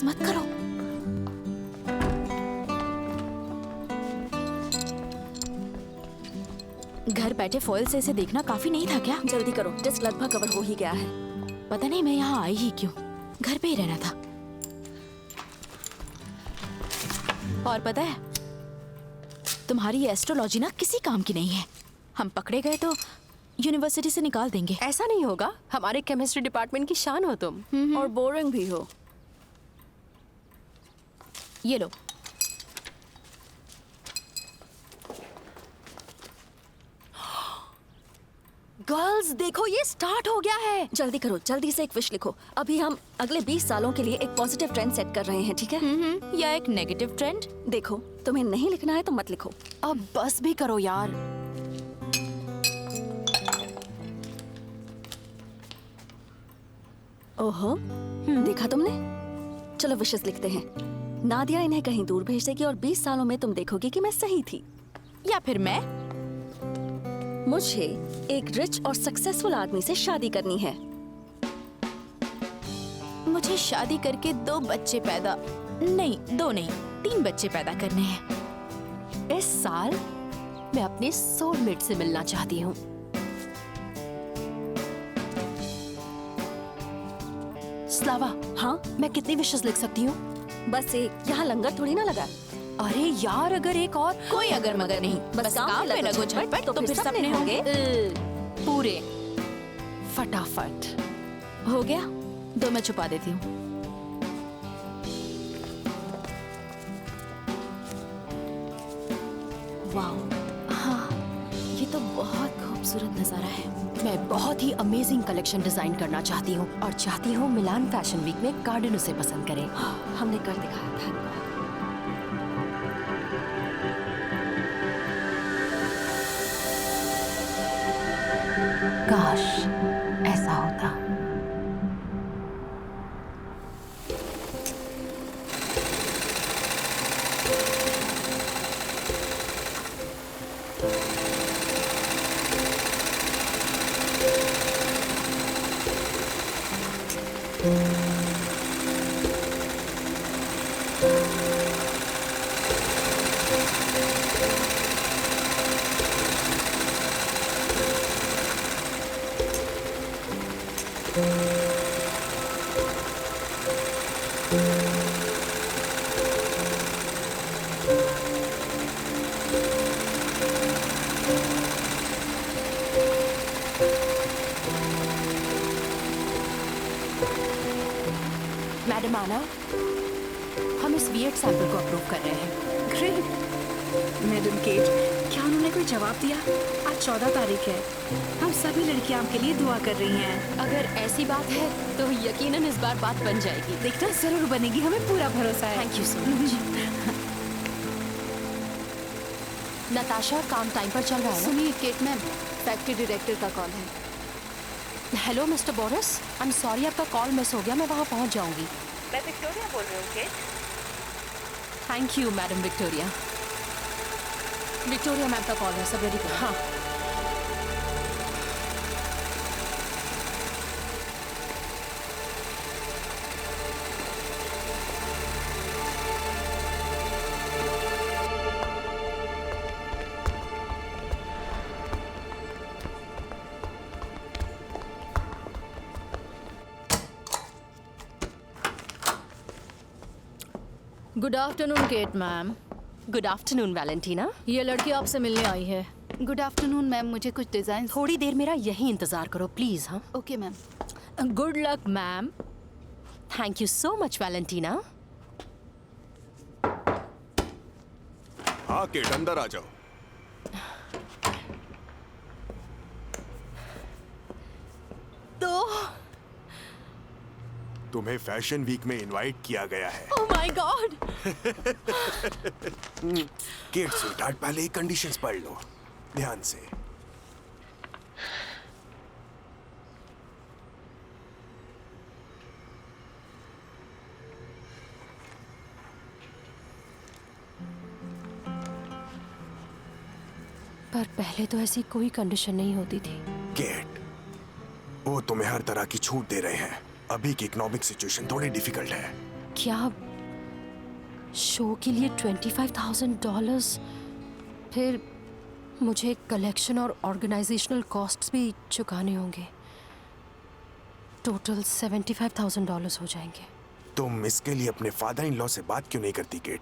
बस मत करो। घर बैठे फॉइल से इसे देखना काफी नहीं था क्या? जल्दी करो, डिस्क लगभग कवर हो ही गया है। पता नहीं मैं यहाँ आई ही क्यों, घर पे ही रहना था। और पता है तुम्हारी एस्ट्रोलॉजी ना किसी काम की नहीं है। हम पकड़े गए तो यूनिवर्सिटी से निकाल देंगे। ऐसा नहीं होगा, हमारे केमिस्ट्री डिपार्टमेंट की शान हो तुम। और बोरिंग भी हो। ये लो। गर्ल्स देखो, ये स्टार्ट हो गया है। जल्दी करो, जल्दी से एक विश लिखो। अभी हम अगले 20 सालों के लिए एक पॉजिटिव ट्रेंड सेट कर रहे हैं, ठीक है? या एक नेगेटिव ट्रेंड। देखो, तुम्हें नहीं लिखना है तो मत लिखो। अब बस भी करो यार। ओहो, देखा तुमने? चलो विशेस लिखते हैं। नादिया इन्हें कहीं दूर भेज देगी और 20 सालों में तुम देखोगे कि मैं सही थी। या फिर मैं। मुझे एक रिच और सक्सेसफुल आदमी से शादी करनी है। मुझे शादी करके 2 बच्चे पैदा नहीं, 2 नहीं 3 बच्चे पैदा करने हैं। इस साल मैं अपने सोलमेट से मिलना चाहती हूँ। स्लावा, हाँ, मैं कितनी विशेस लिख सकती हूँ? बस एक। यहाँ लंगर थोड़ी ना लगा। अरे यार, अगर एक और। कोई अगर मगर नहीं, बस काम पे लगो झटपट तो फिर सपने होंगे। पूरे फटाफट। हो गया, 2 मैं छुपा देती हूँ। वाह, हाँ, ये तो बहुत खूबसूरत नजारा है। मैं बहुत ही अमेजिंग कलेक्शन डिजाइन करना चाहती हूँ और चाहती हूँ मिलान फैशन वीक में गार्डन उसे पसंद करे। हमने कर दिखाया था। काश ऐसा होता। मैडम आना, हम इस वियर्ड सैंपल को अप्रूव कर रहे हैं। ग्रेट। मैडम केट, क्या उन्होंने कोई जवाब दिया? आज 14 तारीख है। हम सभी लड़कियां आपके लिए दुआ कर रही हैं। अगर ऐसी बात है तो यकीनन इस बार बात बन जाएगी। देखना जरूर बनेगी, हमें पूरा भरोसा है। Thank you so much. Natasha, काम टाइम पर चल रहा है ना? सुनिए केट मैम, फैक्ट्री डायरेक्टर का कॉल है। Hello mister Boris, I am sorry आपका कॉल मिस हो गया, मैं वहाँ पहुँच जाऊँगी। मैं विक्टोरिया बोल रही हूँ Kate. Thank you madam Victoria. Victoria ma'am का कॉल है, सब रेडी करो। हाँ। Good afternoon Kate ma'am. Good afternoon Valentina. ये लड़की आपसे मिलने आई है। गुड आफ्टरनून मैम, मुझे कुछ डिजाइन। थोड़ी देर मेरा यही इंतजार करो प्लीज। हाँ, okay ma'am. Good luck ma'am. Thank you so much Valentina. हाँ केट, अंदर आ जाओ। तो तुम्हें फैशन वीक में इनवाइट किया गया है। Oh my God. Kate sweetheart, पहले ही कंडीशंस पढ़ लो ध्यान से। पर पहले तो ऐसी कोई कंडीशन नहीं होती थी। केट, वो तुम्हें हर तरह की छूट दे रहे हैं। अभी की इकोनॉमिक सिचुएशन थोड़ी डिफिकल्ट है। क्या शो के लिए $25,000? फिर मुझे कलेक्शन और ऑर्गेनाइजेशनल कॉस्ट्स भी चुकाने होंगे। टोटल $75,000 हो जाएंगे। तुम इसके लिए अपने फादर इन लॉ से बात क्यों नहीं करती केट?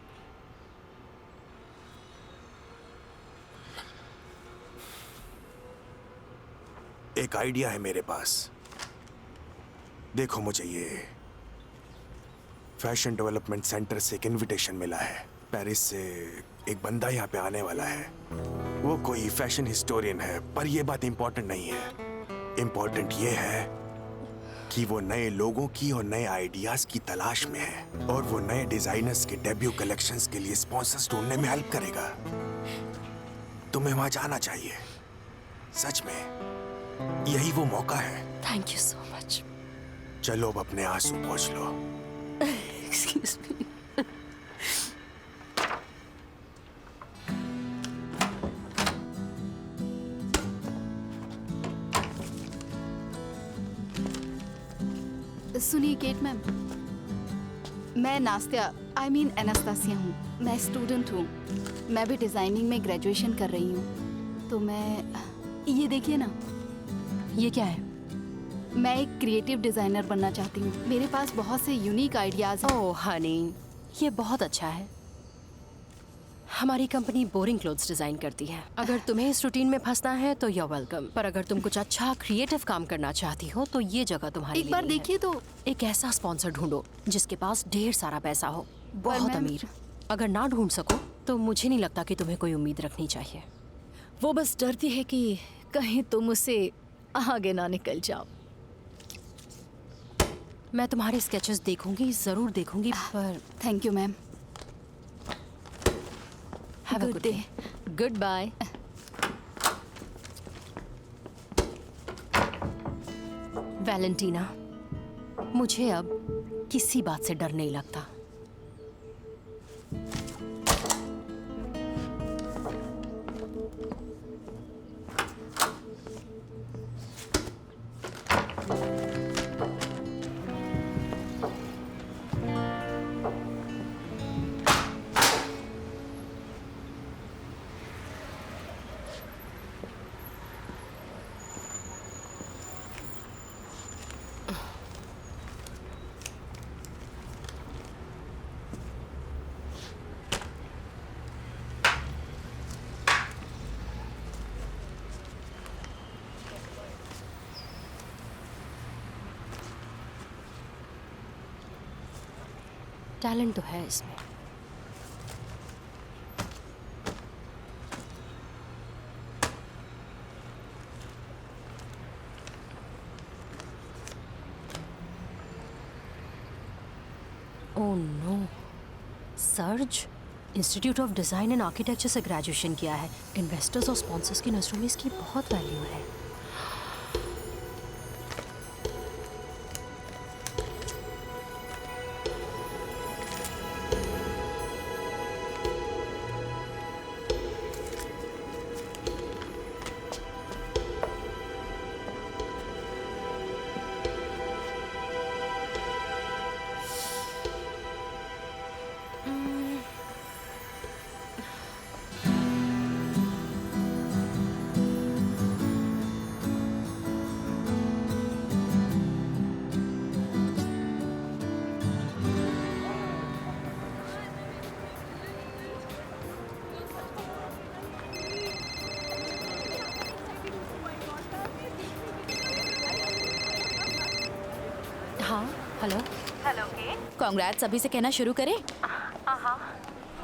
एक आइडिया है मेरे पास। देखो, मुझे ये फैशन डेवलपमेंट सेंटर से एक इनविटेशन मिला है। पेरिस से एक बंदा यहाँ पे आने वाला है। वो कोई फैशन हिस्टोरियन है, पर ये बात इंपॉर्टेंट नहीं है। इंपॉर्टेंट ये है कि वो नए लोगों की और नए आइडियाज की तलाश में है, और वो नए डिजाइनर्स के डेब्यू कलेक्शंस के लिए स्पॉन्सर्स ढूंढने में हेल्प करेगा। तुम्हें वहां जाना चाहिए। सच में यही वो मौका है। Thank you so much. चलो अब अपने आंसू पोंछ लो। Excuse me. सुनिए केट मैम, मैं नास्तिया एनास्तासिया हूँ। मैं स्टूडेंट हूँ। मैं भी डिज़ाइनिंग में ग्रेजुएशन कर रही हूँ। तो मैं, ये देखिए ना, ये क्या है? मैं एक क्रिएटिव डिज़ाइनर बनना चाहती हूँ। मेरे पास बहुत से यूनिक आइडियाज़ हैं। ओह हनी, ये बहुत अच्छा है। हमारी कंपनी बोरिंग क्लोथ्स डिजाइन करती है। अगर तुम्हें इस रूटीन में फंसना है तो यू वेलकम, पर अगर तुम कुछ अच्छा क्रिएटिव काम करना चाहती हो तो ये जगह तुम्हारी एक बार लिए नहीं है। देखिए तो। एक ऐसा स्पॉन्सर ढूंढो जिसके पास ढेर सारा पैसा हो, बहुत मैम- अमीर। अगर ना ढूंढ सको तो मुझे नहीं लगता कि तुम्हें कोई उम्मीद रखनी चाहिए। वो बस डरती है कि कहीं तुम उसे आगे ना निकल जाओ। मैं तुम्हारे स्केचेस देखूंगी, जरूर देखूंगी, पर thank you ma'am. Have a Good good day. Day. Goodbye. Valentina, मुझे अब किसी बात से डर नहीं लगता। टैलेंट तो है इसमें। Oh no, Serge institute of design and architecture से ग्रेजुएशन किया है। इन्वेस्टर्स और स्पॉन्सर्स की नज़रों में इसकी बहुत वैल्यू है। हाँ हेलो। हेलो के। कांग्रेट्स अभी से कहना शुरू करें। हाँ,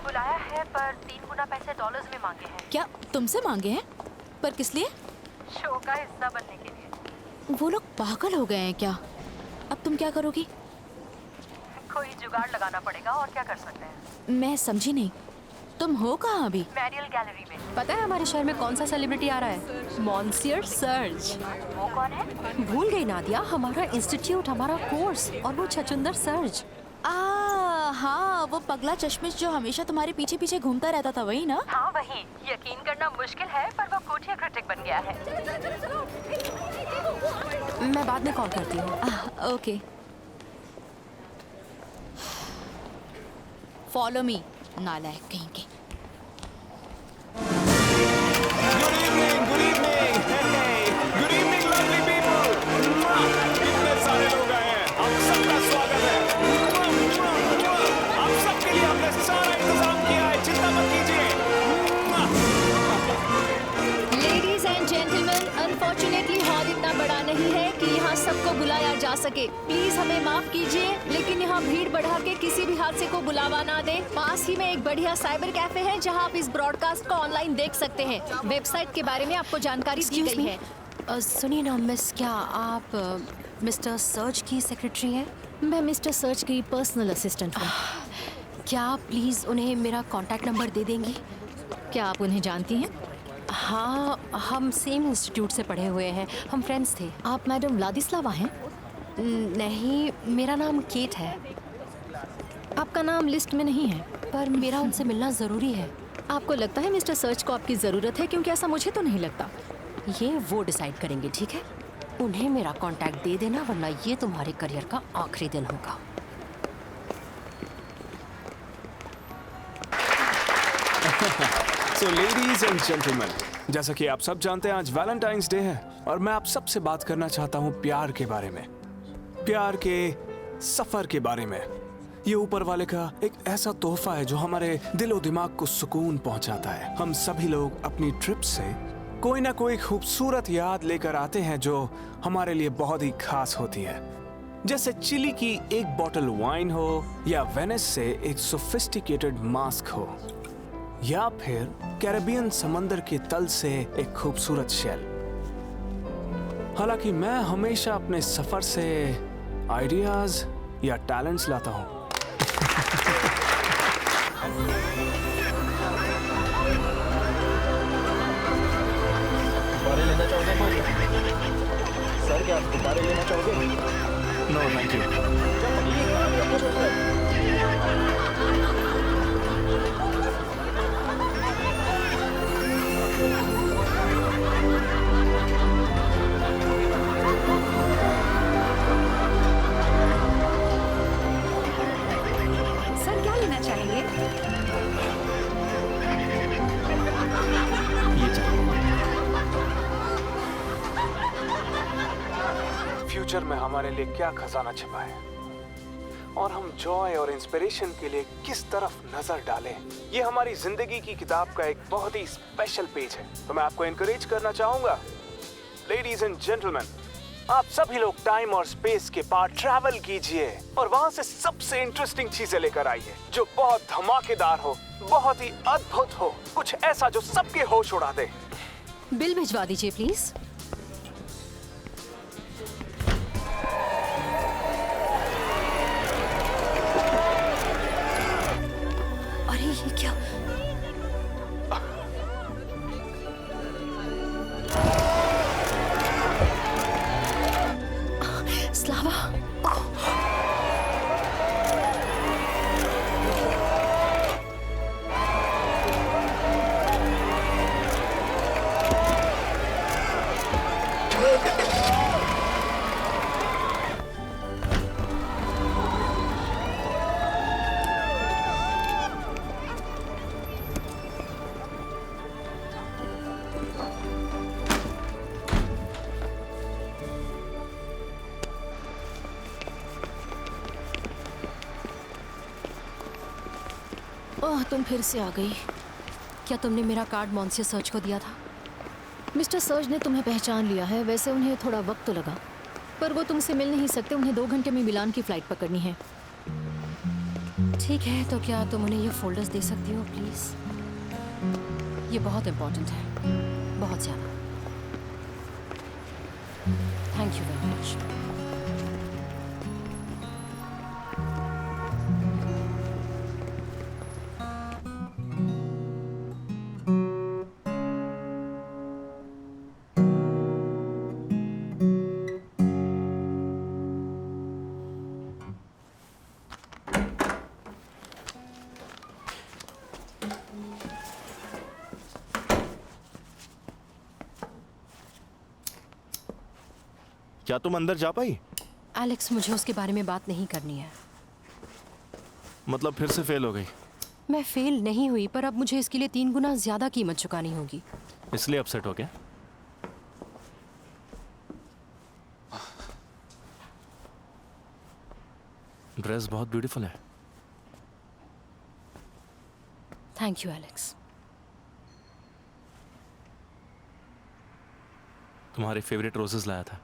बुलाया है पर 3 गुना पैसे डॉलर्स में मांगे हैं। क्या तुमसे मांगे हैं? पर किस लिए? शो का हिस्सा बनने के लिए। वो लोग पागल हो गए हैं क्या? अब तुम क्या करोगी? कोई जुगाड़ लगाना पड़ेगा, और क्या कर सकते हैं। मैं समझी नहीं। तुम हो कहाँ अभी? मैरियल गैलरी में। पता है हमारे शहर में कौन सा सेलिब्रिटी आ रहा है? मॉन्सियर सर्ज। वो कौन है? भूल गई नादिया, हमारा इंस्टीट्यूट, हमारा कोर्स, और वो छचुंदर सर्ज। हाँ, वो पगला चश्मिश जो हमेशा तुम्हारे पीछे पीछे घूमता रहता था, वही ना? हाँ वही। यकीन करना मुश्किल है पर वो कोठिया क्रिटिक बन गया है। मैं बाद में कॉल करती हूँ। ओके। फॉलो मी, नालायक कहीं के। Good evening good evening lovely people. इतने सारे लोग आए हैं, आप सबका स्वागत है। आप सबके लिए हमने सारा इंतजाम किया है, चिंता मत कीजिए। Ladies and gentleman, unfortunately hall इतना बड़ा नहीं है कि यहाँ सबको बुलाया जा सके। प्लीज हमें माफ कीजिए, लेकिन यहाँ भीड़ बढ़ा के किसी भी हादसे को बुलावा ना दें। पास ही में एक बढ़िया साइबर कैफे है जहाँ आप इस ब्रॉडकास्ट को ऑनलाइन देख सकते हैं। वेबसाइट के बारे में आपको जानकारी दी Excuse गई me? है। सुनिए ना मिस, क्या आप मिस्टर सर्च की सेक्रेटरी हैं? मैं मिस्टर सर्च की पर्सनल असिस्टेंट हूँ। क्या आप प्लीज़ उन्हें मेरा कॉन्टैक्ट नंबर दे देंगी? क्या आप उन्हें जानती हैं? हाँ, हम सेम इंस्टीट्यूट से पढ़े हुए हैं, हम फ्रेंड्स थे। आप मैडम व्लादिस्लावा हैं? नहीं, मेरा नाम केट है, आपका नाम लिस्ट में नहीं है। पर मेरा उनसे मिलना ज़रूरी है। आपको लगता है मिस्टर सर्च को आपकी ज़रूरत है? क्योंकि ऐसा मुझे तो नहीं लगता। ये वो डिसाइड करेंगे, ठीक है? उन्हें मेरा कॉन्टैक्ट दे देना, वरना ये तुम्हारे करियर का आखिरी दिन होगा। So ladies and gentlemen, जैसा कि आप सब जानते हैं आज वैलेंटाइंस डे है और मैं आप सबसे बात करना चाहता हूँ प्यार के बारे में, प्यार के सफर के बारे में। ये ऊपर वाले का एक ऐसा तोहफा है जो हमारे दिलो दिमाग को सुकून पहुंचाता है। हम सभी लोग अपनी ट्रिप से कोई ना कोई खूबसूरत याद लेकर आते हैं जो हमारे लिए बहुत ही खास होती है। जैसे चिली की एक बॉटल वाइन हो, या वेनिस से एक सोफिस्टिकेटेड मास्क हो, या फिर कैरेबियन समंदर के तल से एक खूबसूरत शेल। हालांकि मैं हमेशा अपने सफर से आइडियाज या टैलेंट्स लाता हूं। गुब्बारे लेना चाहोगे कोई? सर क्या आप गुब्बारे लेना चाहोगे? No thank you. सर क्या लेना चाहेंगे? ये चाहिए। फ्यूचर में हमारे लिए क्या खजाना छिपा है और हम जॉय और इंस्पिरेशन के लिए किस तरफ नजर डालें, ये हमारी जिंदगी की किताब का एक बहुत ही स्पेशल पेज है। तो मैं आपको एनकरेज करना चाहूंगा, लेडीज एंड जेंटलमैन, आप सभी लोग टाइम और स्पेस के पार ट्रैवल कीजिए और वहां से सबसे इंटरेस्टिंग चीजें लेकर आइए जो बहुत धमाकेदार हो, बहुत ही अद्भुत हो, कुछ ऐसा जो सबके होश उड़ा दे। बिल भिजवा दीजिए प्लीज़। अरे ये क्या? स्लावा, ओह, तुम फिर से आ गई। क्या तुमने मेरा कार्ड मॉन्सियर सर्च को दिया था? मिस्टर सर्च ने तुम्हें पहचान लिया है। वैसे उन्हें थोड़ा वक्त तो लगा, पर वो तुमसे मिल नहीं सकते। उन्हें 2 घंटे में मिलान की फ्लाइट पकड़नी है। ठीक है, तो क्या तुम उन्हें ये फोल्डर्स दे सकती हो प्लीज़? ये बहुत इम्पोर्टेंट है, बहुत ज़्यादा। Thank you very much. क्या तुम अंदर जा पाई? एलेक्स, मुझे उसके बारे में बात नहीं करनी है। मतलब फिर से फेल हो गई? मैं फेल नहीं हुई, पर अब मुझे इसके लिए 3 गुना ज्यादा कीमत चुकानी होगी। इसलिए अपसेट हो गया? ड्रेस बहुत ब्यूटीफुल है। Thank you Alex. तुम्हारे फेवरेट रोजेस लाया था।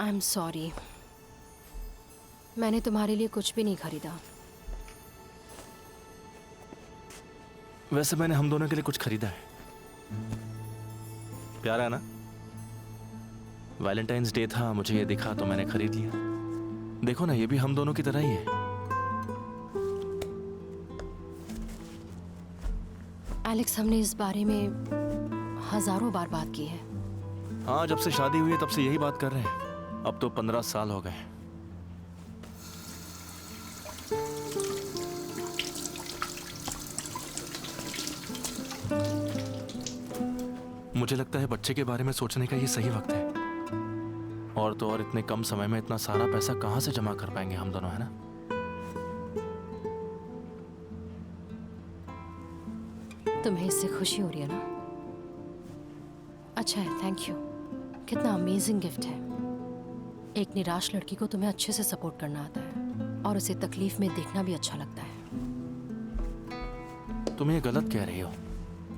आई एम सॉरी, मैंने तुम्हारे लिए कुछ भी नहीं खरीदा। वैसे मैंने हम दोनों के लिए कुछ खरीदा है। प्यारा है ना? वैलेंटाइंस डे था, मुझे ये दिखा तो मैंने खरीद लिया। देखो ना, ये भी हम दोनों की तरह ही है। एलेक्स, हमने इस बारे में हजारों बार बात की है। हाँ, जब से शादी हुई है तब से यही बात कर रहे हैं। अब तो 15 साल हो गए। मुझे लगता है बच्चे के बारे में सोचने का ये सही वक्त है। और तो और इतने कम समय में इतना सारा पैसा कहाँ से जमा कर पाएंगे हम दोनों, है ना? तुम्हें इससे खुशी हो रही है ना? अच्छा है, थैंक यू। कितना अमेजिंग गिफ्ट है। एक निराश लड़की को तुम्हें अच्छे से सपोर्ट करना आता है और उसे तकलीफ में देखना भी अच्छा लगता है। तुम ये गलत कह रही हो।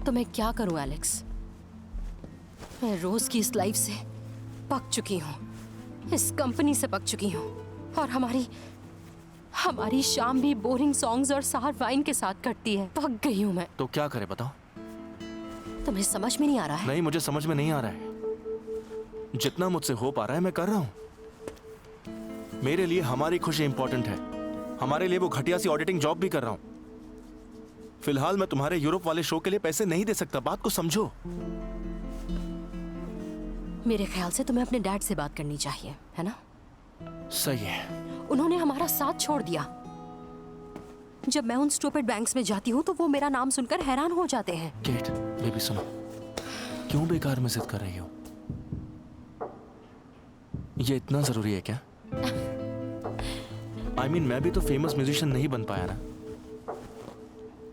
तो मैं क्या करूं एलेक्स? मैं रोज की इस लाइफ से पक चुकी हूँ, इस कंपनी से पक चुकी हूँ, और हमारी शाम भी बोरिंग सॉन्ग्स और सार वाइन के साथ कटती है। पक गई हूँ मैं। तो क्या करे बताओ? तुम्हें समझ में नहीं आ रहा है? नहीं, मुझे समझ में नहीं आ रहा है। जितना मुझसे हो पा रहा है मैं कर रहा हूँ। मेरे लिए हमारी खुशी इंपॉर्टेंट है। हमारे लिए वो घटिया सी ऑडिटिंग जॉब भी कर रहा हूँ। फिलहाल मैं तुम्हारे यूरोप वाले शो के लिए पैसे नहीं दे सकता, बात को समझो। मेरे ख्याल से तुम्हें अपने डैड से बात करनी चाहिए, है ना? सही है। उन्होंने हमारा साथ छोड़ दिया। जब मैं उन स्टूपिड बैंक्स में जाती हूँ तो वो मेरा नाम सुनकर हैरान हो जाते हैं। केट, बेबी सुनो, क्यों बेकार में जिद कर रही हो? ये इतना जरूरी है क्या? I mean, मैं भी तो फेमस म्यूजिशियन नहीं बन पाया ना।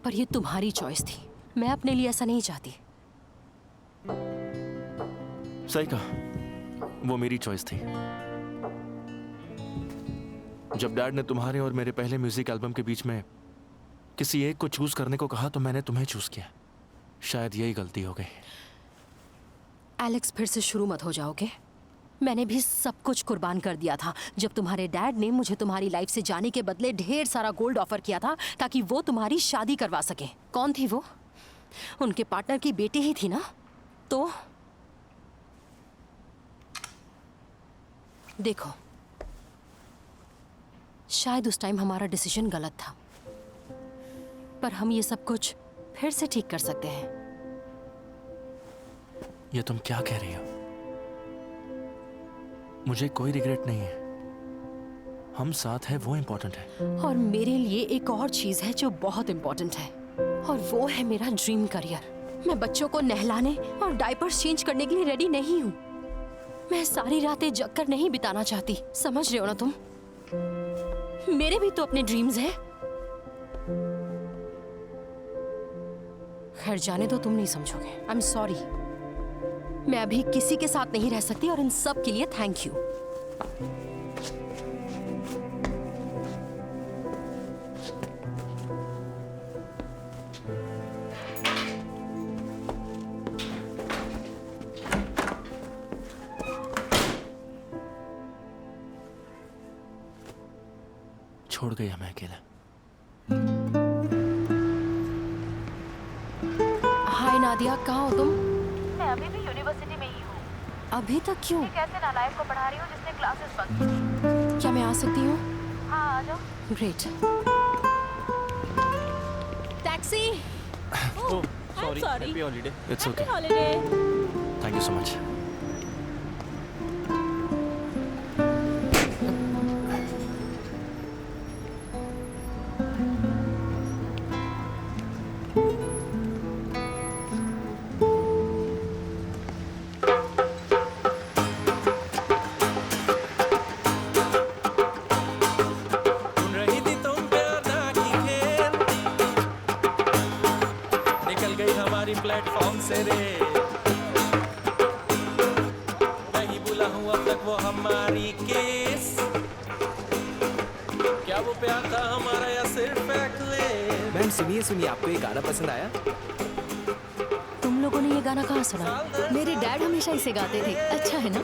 पर ये तुम्हारी चॉइस थी, मैं अपने लिए ऐसा नहीं चाहती। सही कहा, वो मेरी चॉइस थी। जब डैड ने तुम्हारे और मेरे पहले म्यूजिक एल्बम के बीच में किसी एक को चूज करने को कहा तो मैंने तुम्हें चूज किया। शायद यही गलती हो गई। एलेक्स, फिर से शुरू मत हो जाओगे? मैंने भी सब कुछ कुर्बान कर दिया था जब तुम्हारे डैड ने मुझे तुम्हारी लाइफ से जाने के बदले ढेर सारा गोल्ड ऑफर किया था ताकि वो तुम्हारी शादी करवा सके। कौन थी वो? उनके पार्टनर की बेटी ही थी ना? तो देखो, शायद उस टाइम हमारा डिसीजन गलत था, पर हम ये सब कुछ फिर से ठीक कर सकते हैं। ये तुम क्या कह रही हो? मुझे कोई रिग्रेट नहीं है। हम साथ हैं, वो इम्पोर्टेंट है। और मेरे लिए एक और चीज है जो बहुत इम्पोर्टेंट है, और वो है मेरा ड्रीम करियर। मैं बच्चों को नहलाने और डायपर्स चेंज करने के लिए रेडी नहीं हूँ। मैं सारी रातें जग कर नहीं बिताना चाहती। समझ रहे हो ना तुम? मेरे भी तो अपने ड्रीम्स हैं। खैर, जाने दो, तुम नहीं समझोगे। I am sorry. मैं अभी किसी के साथ नहीं रह सकती, और इन सब के लिए थैंक यू। छोड़ गई हमें अकेला। हाय नादिया, कहाँ हो तुम? मैं अभी भी यूनिवर्सिटी में ही हूँ। अभी तक क्यों? एक ऐसे नालायक को पढ़ा रही हूँ जिसने क्लासेस बंक की। क्या मैं आ सकती हूँ? हाँ, आ जाओ। Great. Taxi. Oh, sorry. Happy holiday. It's okay. Thank you so much. हमारी केस, क्या वो प्यार था हमारा या सिर्फ एक्लेम? मैम सुनिए सुनिए, आपको ये गाना पसंद आया? तुम लोगों ने ये गाना कहाँ सुना? मेरे डैड हमेशा इसे गाते थे। अच्छा है ना?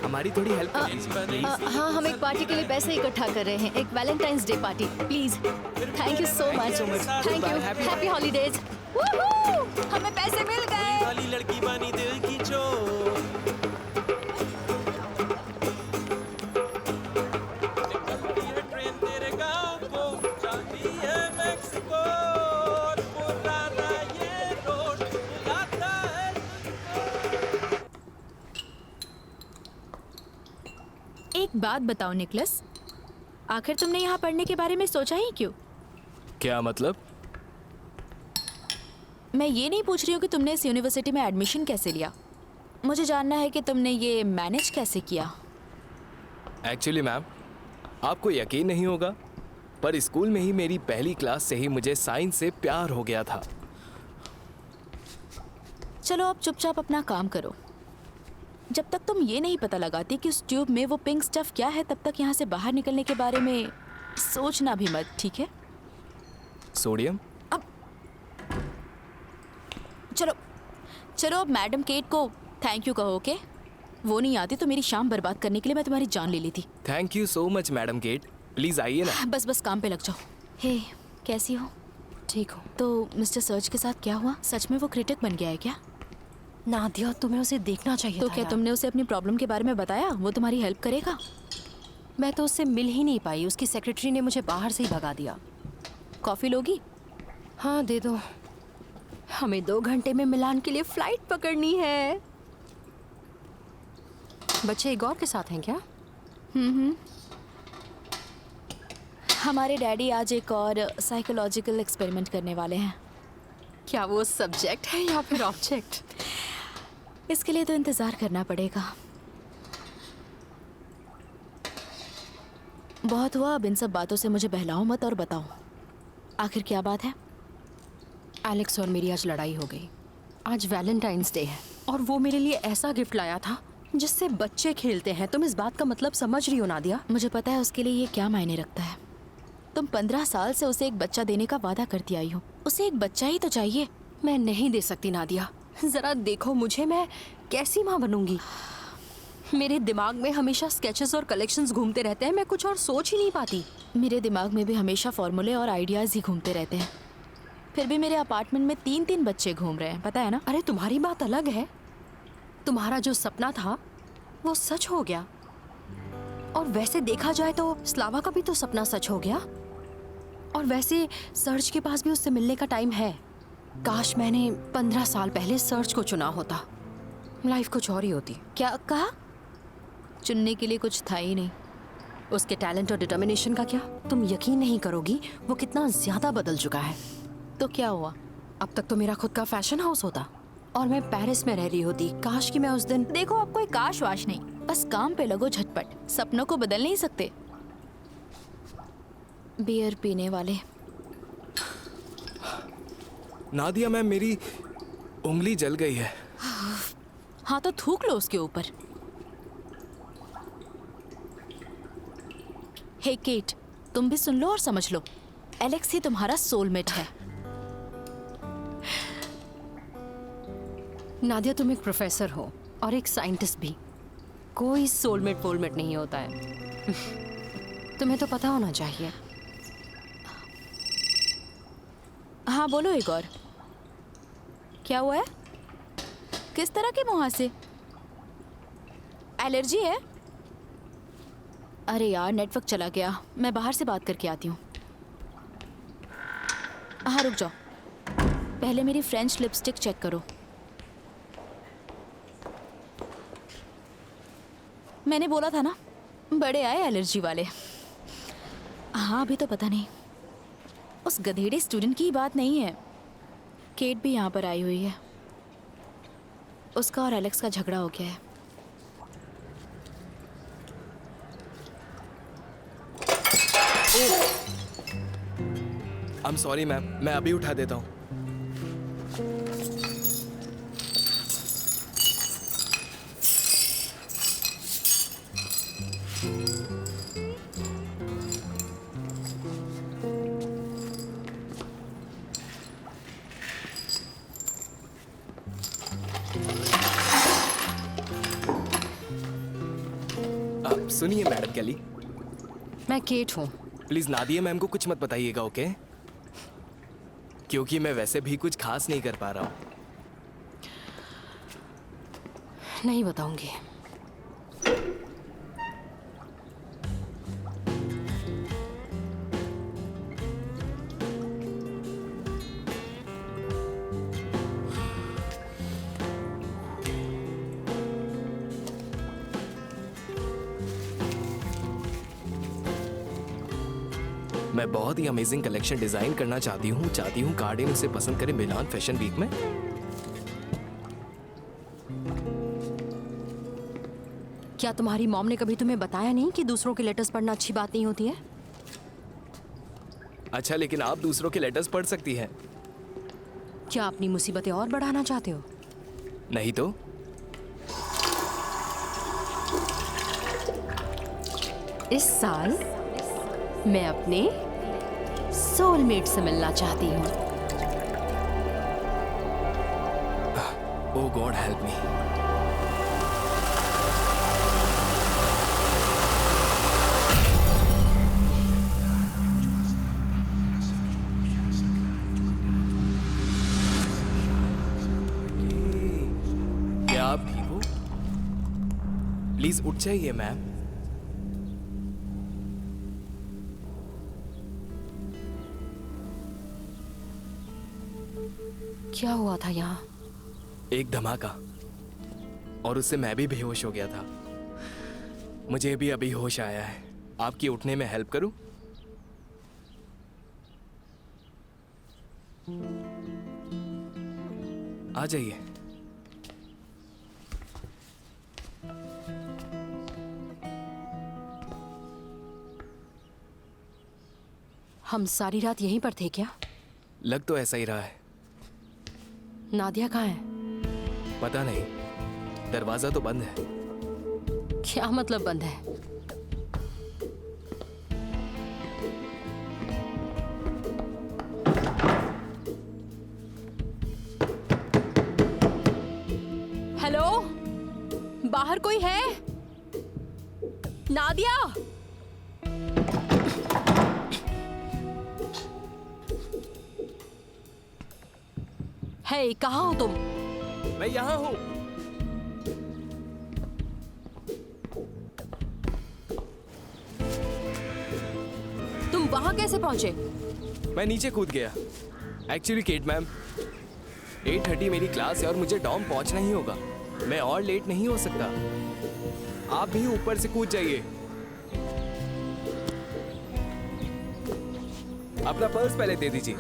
हमारी थोड़ी हेल्प कर दीजिए। हाँ, हम एक पार्टी के लिए पैसे इकट्ठा कर रहे हैं, एक Valentine's day party. Please, thank you so much. Thank you, happy holidays. हमें पैसे मिल गए। वाली लड़की बनी दिल की चोर। ट्रेन तेरे गांव को जाती है मेक्सिको, पुराना ये रोड बुलाता है। एक बात बताओ निकलस, आखिर तुमने यहाँ पढ़ने के बारे में सोचा ही क्यों? क्या मतलब? मैं ये नहीं पूछ रही हूँ कि तुमने इस यूनिवर्सिटी में एडमिशन कैसे लिया, मुझे जानना है कि तुमने ये मैनेज कैसे किया। एक्चुअली मैम, आपको यकीन नहीं होगा, पर स्कूल में ही मेरी पहली क्लास से ही मुझे साइंस से प्यार हो गया था। चलो अब चुपचाप अपना काम करो। जब तक तुम ये नहीं पता लगाती कि उस ट्यूब में वो पिंक स्टफ क्या है, तब तक यहाँ से बाहर निकलने के बारे में सोचना भी मत, ठीक है? सोडियम? चलो चलो अब मैडम केट को थैंक यू कहो, ओके? वो नहीं आती तो मेरी शाम बर्बाद करने के लिए मैं तुम्हारी जान ले ली थी। Thank you so much madam Kate, please आइए ना। बस काम पे लग जाओ। हे, कैसी हो? ठीक हो? तो मिस्टर सर्च के साथ क्या हुआ? सच में वो क्रिटिक बन गया है क्या? नादिया, तुम्हें उसे देखना चाहिए तो था क्या यार। तुमने उसे अपनी प्रॉब्लम के बारे में बताया? वो तुम्हारी हेल्प करेगा? मैं तो उससे मिल ही नहीं पाई, उसकी सेक्रेटरी ने मुझे बाहर से ही भगा दिया। कॉफी लोगी? हाँ दे दो। हमें 2 घंटे में मिलान के लिए फ्लाइट पकड़नी है। बच्चे इगोर के साथ हैं क्या? हमारे डैडी आज एक और साइकोलॉजिकल एक्सपेरिमेंट करने वाले हैं। क्या वो सब्जेक्ट है या फिर ऑब्जेक्ट? इसके लिए तो इंतजार करना पड़ेगा। बहुत हुआ, अब इन सब बातों से मुझे बहलाओ मत और बताओ आखिर क्या बात है? एलेक्स और मेरी आज लड़ाई हो गई। आज वैलेंटाइंस डे है और वो मेरे लिए ऐसा गिफ्ट लाया था जिससे बच्चे खेलते हैं। तुम इस बात का मतलब समझ रही हो नादिया? मुझे पता है उसके लिए ये क्या मायने रखता है। तुम 15 साल से उसे एक बच्चा देने का वादा करती आई हो। उसे एक बच्चा ही तो चाहिए। मैं नहीं दे सकती नादिया, जरा देखो मुझे, मैं कैसी माँ बनूंगी? मेरे दिमाग में हमेशा स्केचेस और कलेक्शंस घूमते रहते हैं, मैं कुछ और सोच ही नहीं पाती। मेरे दिमाग में भी हमेशा फॉर्मूले और आइडियाज ही घूमते रहते हैं। फिर भी मेरे अपार्टमेंट में 3-3 बच्चे घूम रहे हैं, पता है ना? अरे तुम्हारी बात अलग है। तुम्हारा जो सपना था वो सच हो गया, और वैसे देखा जाए तो स्लावा का भी तो सपना सच हो गया। और वैसे सर्च के पास भी उससे मिलने का टाइम है। काश मैंने 15 साल पहले सर्च को चुना होता, लाइफ कुछ और ही होती। क्या कहा? चुनने के लिए कुछ था ही नहीं। उसके टैलेंट और डिटर्मिनेशन का क्या? तुम यकीन नहीं करोगी वो कितना ज्यादा बदल चुका है। तो क्या हुआ? अब तक तो मेरा खुद का फैशन हाउस होता और मैं पेरिस में रह रही होती। काश कि मैं उस दिन। देखो अब कोई काश वाश नहीं, बस काम पे लगो झटपट। सपनों को बदल नहीं सकते। बियर पीने वाले। नादिया मैम, मेरी उंगली जल गई है। हाँ तो थूक लो उसके ऊपर। हे केट, तुम भी सुन लो और समझ लो, एलेक्स ही तुम्हारा सोलमेट है। नादिया, तुम एक प्रोफेसर हो और एक साइंटिस्ट भी। कोई सोलमेट वोलमेट नहीं होता है। तुम्हें तो पता होना चाहिए। हाँ बोलो एक और। क्या हुआ है? किस तरह के मुहासे? एलर्जी है? अरे यार नेटवर्क चला गया, मैं बाहर से बात करके आती हूँ। हाँ रुक जाओ, पहले मेरी फ्रेंच लिपस्टिक चेक करो। मैंने बोला था ना, बड़े आए एलर्जी वाले। हाँ अभी तो पता नहीं, उस गधेड़े स्टूडेंट की बात नहीं है। केट भी यहाँ पर आई हुई है, उसका और एलेक्स का झगड़ा हो गया है। आई एम सॉरी मैम, मैं अभी उठा देता हूँ। सुनिए मैडम कैली, मैं केट हूँ। प्लीज नादिया मैम को कुछ मत बताइएगा, ओके? क्योंकि मैं वैसे भी कुछ खास नहीं कर पा रहा हूँ। नहीं बताऊंगी। मैं बहुत ही अमेजिंग कलेक्शन डिजाइन करना चाहती हूँ गार्डन उसे पसंद करे मिलान फैशन वीक में। क्या तुम्हारी मॉम ने कभी तुम्हें बताया नहीं कि दूसरों के लेटर्स पढ़ना अच्छी बात नहीं होती है? अच्छा, लेकिन आप दूसरों के लेटर्स पढ़ सकती हैं। क्या अपनी मुसीबतें और बढ़ाना चाहते हो? नहीं तो। इस साल मैं अपने सोलमेट से मिलना चाहती हूँ। ओह गॉड हेल्प मी। क्या आप ठीक हो? प्लीज उठ जाइए मैम। क्या हुआ था यहाँ? एक धमाका, और उससे मैं भी बेहोश हो गया था। मुझे भी अभी होश आया है। आपकी उठने में हेल्प करूं? आ जाइए। हम सारी रात यहीं पर थे क्या? लग तो ऐसा ही रहा है। नादिया कहाँ है? पता नहीं, दरवाजा तो बंद है। क्या मतलब बंद है? हेलो, बाहर कोई है? नादिया! हे, कहाँ हो तुम? मैं यहाँ हूँ। तुम वहां कैसे पहुंचे? मैं नीचे कूद गया। एक्चुअली केट मैम, 8:30 मेरी क्लास है और मुझे डॉम पहुंचना ही होगा। मैं और लेट नहीं हो सकता। आप भी ऊपर से कूद जाइए। अपना पर्स पहले दे दीजिए।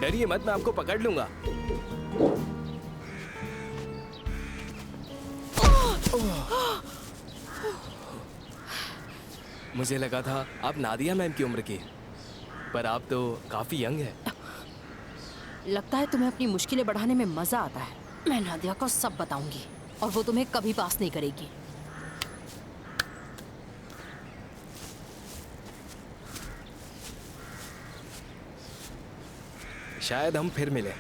डरिए मत, मैं आपको पकड़ लूंगा। मुझे लगा था आप नादिया मैम की उम्र की, पर आप तो काफी यंग है। लगता है तुम्हें अपनी मुश्किलें बढ़ाने में मजा आता है। मैं नादिया को सब बताऊंगी और वो तुम्हें कभी पास नहीं करेगी। शायद हम फिर मिले।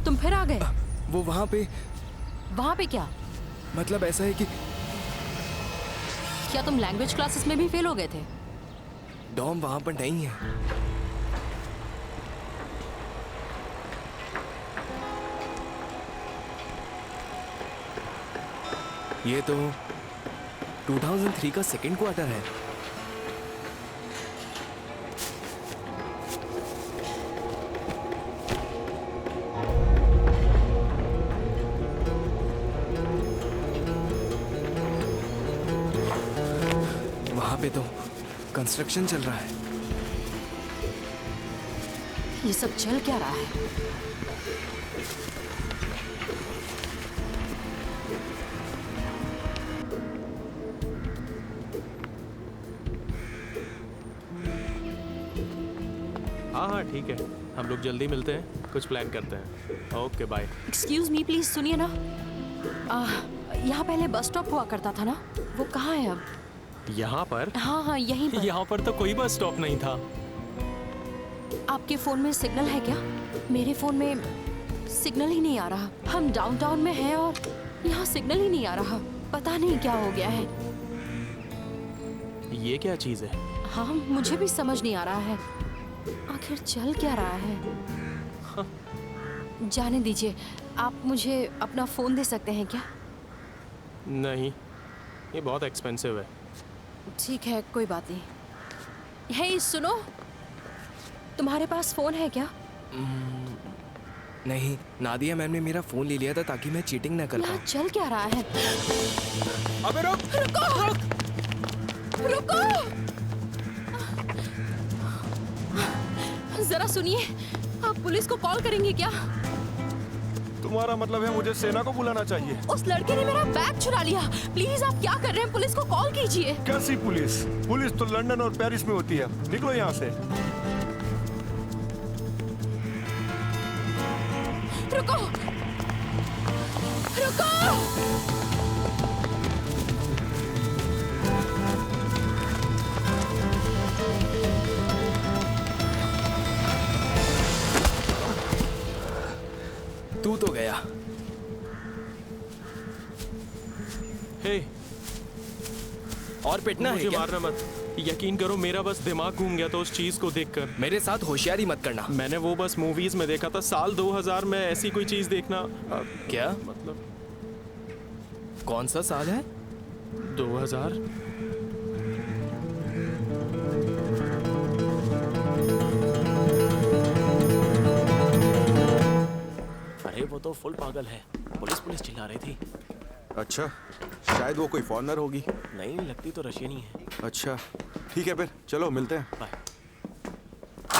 तुम फिर आ गए? वो वहां पे क्या? मतलब ऐसा है कि क्या तुम लैंग्वेज क्लासेस में भी फेल हो गए थे? डॉम वहां पर नहीं है। ये तो 2003 का सेकेंड क्वार्टर है। वहां पे तो कंस्ट्रक्शन चल रहा है। ये सब चल क्या रहा है? हाँ हाँ ठीक है, हम लोग जल्दी मिलते हैं, कुछ प्लान करते हैं। Okay bye. Excuse me please, सुनिए ना। यहाँ पहले बस स्टॉप हुआ करता था ना, वो कहाँ है अब? यहाँ पर? हाँ हाँ यहीं पर। यहाँ पर तो कोई बस स्टॉप नहीं था। आपके फोन में सिग्नल है क्या? मेरे फोन में सिग्नल ही नहीं आ रहा। हम डाउनटाउन में हैं और यहाँ सिग्नल ही नहीं आ रहा। पता नहीं क्या हो गया है। ये क्या चीज़ है? हाँ मुझे भी समझ नहीं आ रहा है, आखिर चल क्या रहा है। जाने दीजिए, आप मुझे अपना फोन दे सकते हैं क्या? नहीं, ये बहुत एक्सपेंसिव है। ठीक है कोई बात नहीं। हे सुनो, तुम्हारे पास फोन है क्या? नहीं, नादिया मैम ने मेरा फोन ले लिया था ताकि मैं चीटिंग ना कर यहाँ पाऊँ। चल क्या रहा है? अबे रुक! रुको! जरा सुनिए, आप पुलिस को कॉल करेंगे क्या? तुम्हारा मतलब है मुझे सेना को बुलाना चाहिए? उस लड़के ने मेरा बैग चुरा लिया। प्लीज आप क्या कर रहे हैं? पुलिस को कॉल कीजिए। कैसी पुलिस? पुलिस तो लंदन और पेरिस में होती है। निकलो यहाँ से। रुको! रुको! तू तो गया। हे, और पिटना है मुझे क्या? मारना मत। यकीन करो मेरा बस दिमाग घूम गया था उस चीज को देखकर। मेरे साथ होशियारी मत करना। मैंने वो बस मूवीज में देखा था। साल 2000 में ऐसी कोई चीज देखना क्या? मतलब कौन सा साल है? 2000। अरे वो तो फुल पागल है, पुलिस चिल्ला रही थी। अच्छा, शायद वो कोई फॉरेनर होगी। नहीं, लगती तो रशियन ही है। अच्छा ठीक है, फिर चलो मिलते हैं। बाय।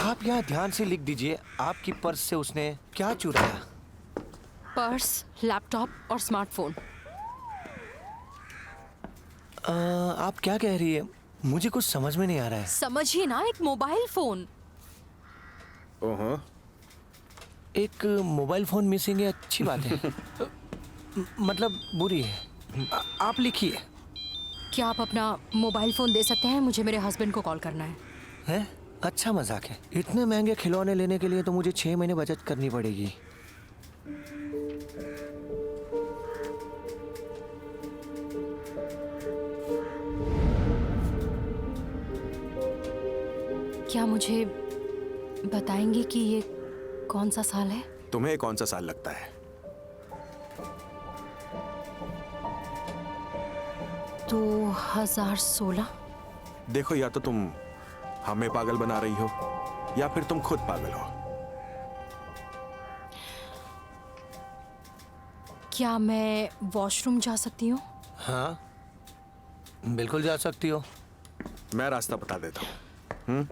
आप यहाँ ध्यान से लिख दीजिए, आपकी पर्स से उसने क्या चुराया? पर्स, लैपटॉप और स्मार्टफोन। आप क्या कह रही है? मुझे कुछ समझ में नहीं आ रहा है। समझिए ना, एक मोबाइल फोन। ओहो, एक मोबाइल फोन मिसिंग है, अच्छी बात है। मतलब बुरी है। आप लिखिए। क्या आप अपना मोबाइल फोन दे सकते हैं? मुझे मेरे हस्बैंड को कॉल करना है। हैं? अच्छा मजाक है। इतने महंगे खिलौने लेने के लिए तो मुझे 6 महीने बचत करनी पड़ेगी। क्या मुझे बताएंगे कि ये कौन सा साल है? तुम्हें कौन सा साल लगता है? 2016। देखो, या तो तुम हमें पागल बना रही हो या फिर तुम खुद पागल हो। क्या मैं वॉशरूम जा सकती हूँ? हाँ बिल्कुल जा सकती हो। मैं रास्ता बता देता हूँ।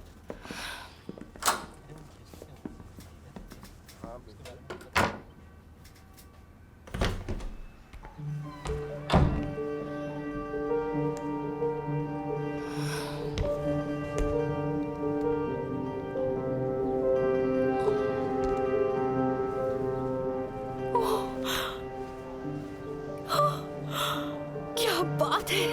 क्या बात है!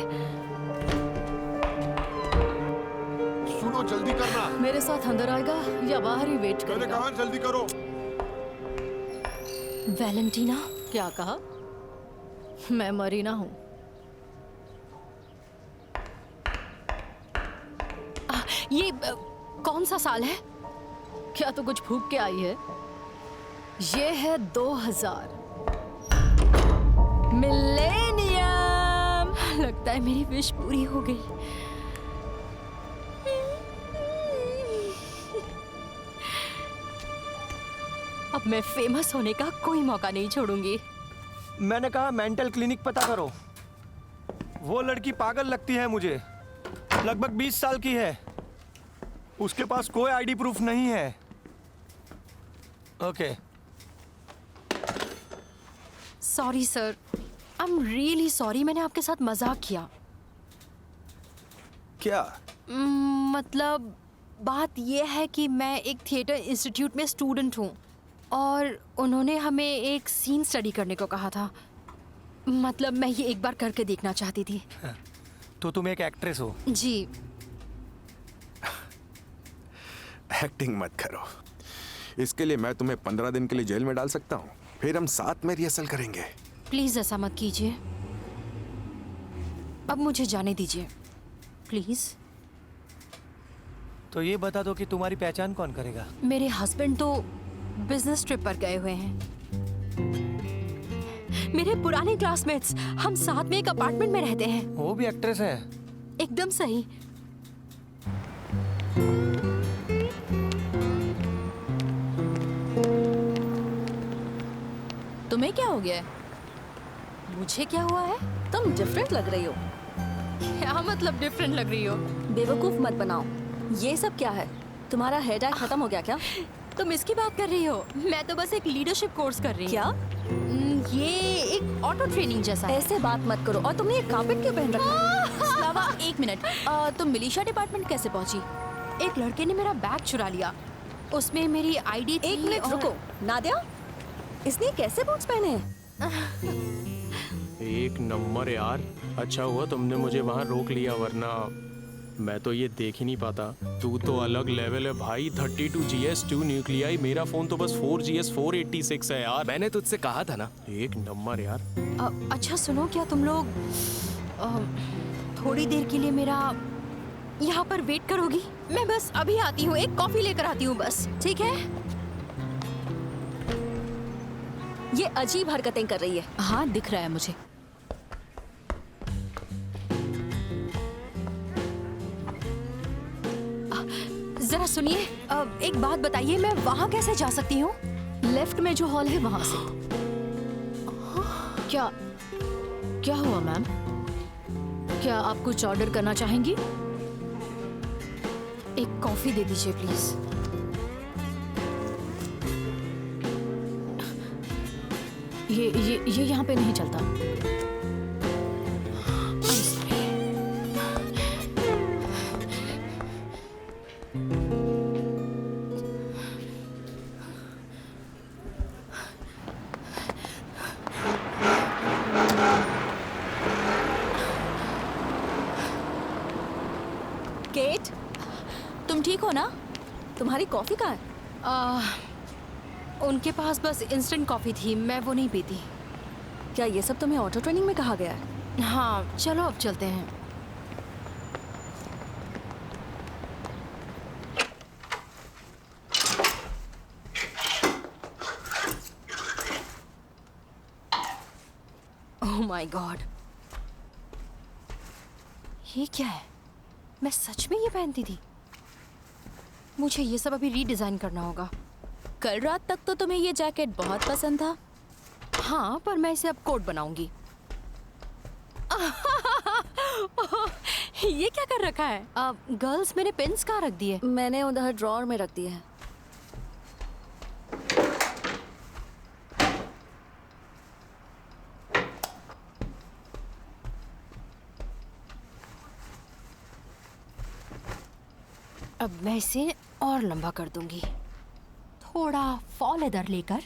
सुनो, जल्दी करना। मेरे साथ अंदर आएगा या बाहर ही वेट मैंने करेगा? कहा जल्दी करो। वैलेंटीना। क्या कहा? मैं मरीना हूँ। ये कौन सा साल है? क्या तू कुछ फूक के आई है? ये है 2000 मिलेनियम। लगता है मेरी विश पूरी हो गई। अब मैं फेमस होने का कोई मौका नहीं छोड़ूंगी। मैंने कहा मेंटल क्लिनिक पता करो। वो लड़की पागल लगती है मुझे। लगभग 20 साल की है। उसके पास कोई आईडी प्रूफ नहीं है। Okay. Sorry sir, I am really sorry, मैंने आपके साथ मजाक किया। क्या? मतलब बात यह है कि मैं एक थिएटर इंस्टीट्यूट में स्टूडेंट हूँ और उन्होंने हमें एक सीन स्टडी करने को कहा था। मतलब मैं ये एक बार करके देखना चाहती थी। तो तुम एक एक्ट्रेस हो? जी। एक्टिंग मत करो। इसके लिए मैं तुम्हें 15 दिन के लिए जेल में डाल सकता हूँ, फिर हम साथ में रिहर्सल करेंगे। प्लीज ऐसा मत कीजिए, अब मुझे जाने दीजिए प्लीज। तो ये बता दो कि तुम्हारी पहचान कौन करेगा? मेरे हस्बैंड तो बिजनेस ट्रिप पर गए हुए हैं। मेरे पुराने क्लासमेट्स, हम साथ में एक अपार्टमेंट में रहते हैं। वो भी एक्ट्रेस है? एकदम सही। तुम्हें क्या हो गया है? मुझे क्या हुआ है? तुम डिफरेंट लग रही हो। क्या मतलब डिफरेंट लग रही हो? बेवकूफ मत बनाओ। ये सब क्या है? तुम्हारा हेयर डाई खत्म हो गया क्या? तुम इसकी बात कर रही हो? मैं तो बस एक लीडरशिप कोर्स कर रही हूँ। क्या? ये एक ऑटो ट्रेनिंग जैसा है। ऐसे बात मत करो। और तुमने ये कारपेट क्यों पहन रखा? स्लावा, एक मिनट। तुम मिलिशिया डिपार्टमेंट कैसे पहुंची? एक लड़के ने मेरा बैग चुरा लिया, उसमें मेरी आईडी थी। एक मिनट रुको। नादिया, इसने कैसे बूट्स पहने हैं? एक नंबर यार, अच्छा हुआ तुमने मुझे वहाँ रोक लिया, वरना मैं तो ये देख ही नहीं पाता। तू तो अलग लेवल है भाई। 32 GS 2 न्यूक्लियाई, मेरा फोन तो बस 4 GS 486 है यार। मैंने तुझसे कहा था ना। एक नंबर यार। अच्छा सुनो, क्या तुम लोग थोड़ी देर के लिए मेरा यहाँ पर वेट करोगी? मैं बस अभी आती हूँ, एक कॉफी लेकर आती हूँ बस, ठीक है? ये अजीब हरकतें कर रही है। हाँ, दिख रहा है मुझे। जरा सुनिए, एक बात बताइए, मैं वहाँ कैसे जा सकती हूँ? लेफ्ट में जो हॉल है वहां से। क्या क्या हुआ मैम? क्या आप कुछ ऑर्डर करना चाहेंगी? एक कॉफी दे दीजिए प्लीज। ये यहाँ पे नहीं चलता। केट, तुम ठीक हो ना? तुम्हारी कॉफी कहाँ है? उनके पास बस इंस्टेंट कॉफी थी, मैं वो नहीं पीती। क्या ये सब तुम्हें ऑटो ट्रेनिंग में कहा गया है? हाँ, चलो अब चलते हैं। ओह माय गॉड, ये क्या है? मैं सच में ये पहनती थी? मुझे ये सब अभी रीडिजाइन करना होगा। कल रात तक तो तुम्हें ये जैकेट बहुत पसंद था। हाँ, पर मैं इसे अब कोट बनाऊंगी। ये क्या कर रखा है? गर्ल्स, मेरे पेन्स कहाँ रख दिए? मैंने उधर ड्रॉर में रख दिए हैं। अब मैं इसे और लंबा कर दूंगी। थोड़ा फॉल लेदर लेकर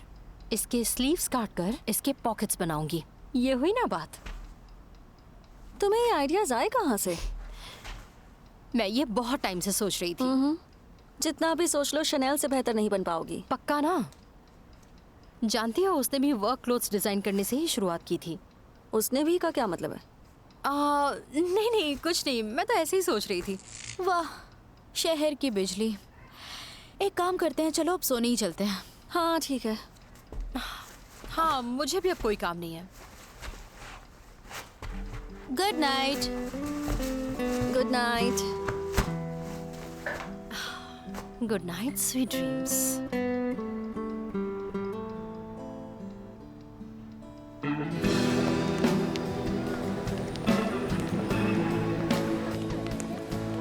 इसके स्लीव्स काट कर इसके पॉकेट्स बनाऊंगी। ये हुई ना बात? तुम्हें ये आइडियाज आए कहाँ से? मैं ये बहुत टाइम से सोच रही थी। जितना भी सोच लो, शनेल से बेहतर नहीं बन पाओगी। पक्का ना? जानती हो, उसने भी वर्क क्लोथ्स डिजाइन करने से ही शुरुआत की थी। उसने भी का क्या मतलब है? नहीं नहीं, कुछ नहीं, मैं तो ऐसे ही सोच रही थी। वाह, शहर की बिजली। एक काम करते हैं, चलो अब सोने ही चलते हैं। हाँ ठीक है। हाँ, मुझे भी अब कोई काम नहीं है। Good night. Good night. Good night, sweet dreams.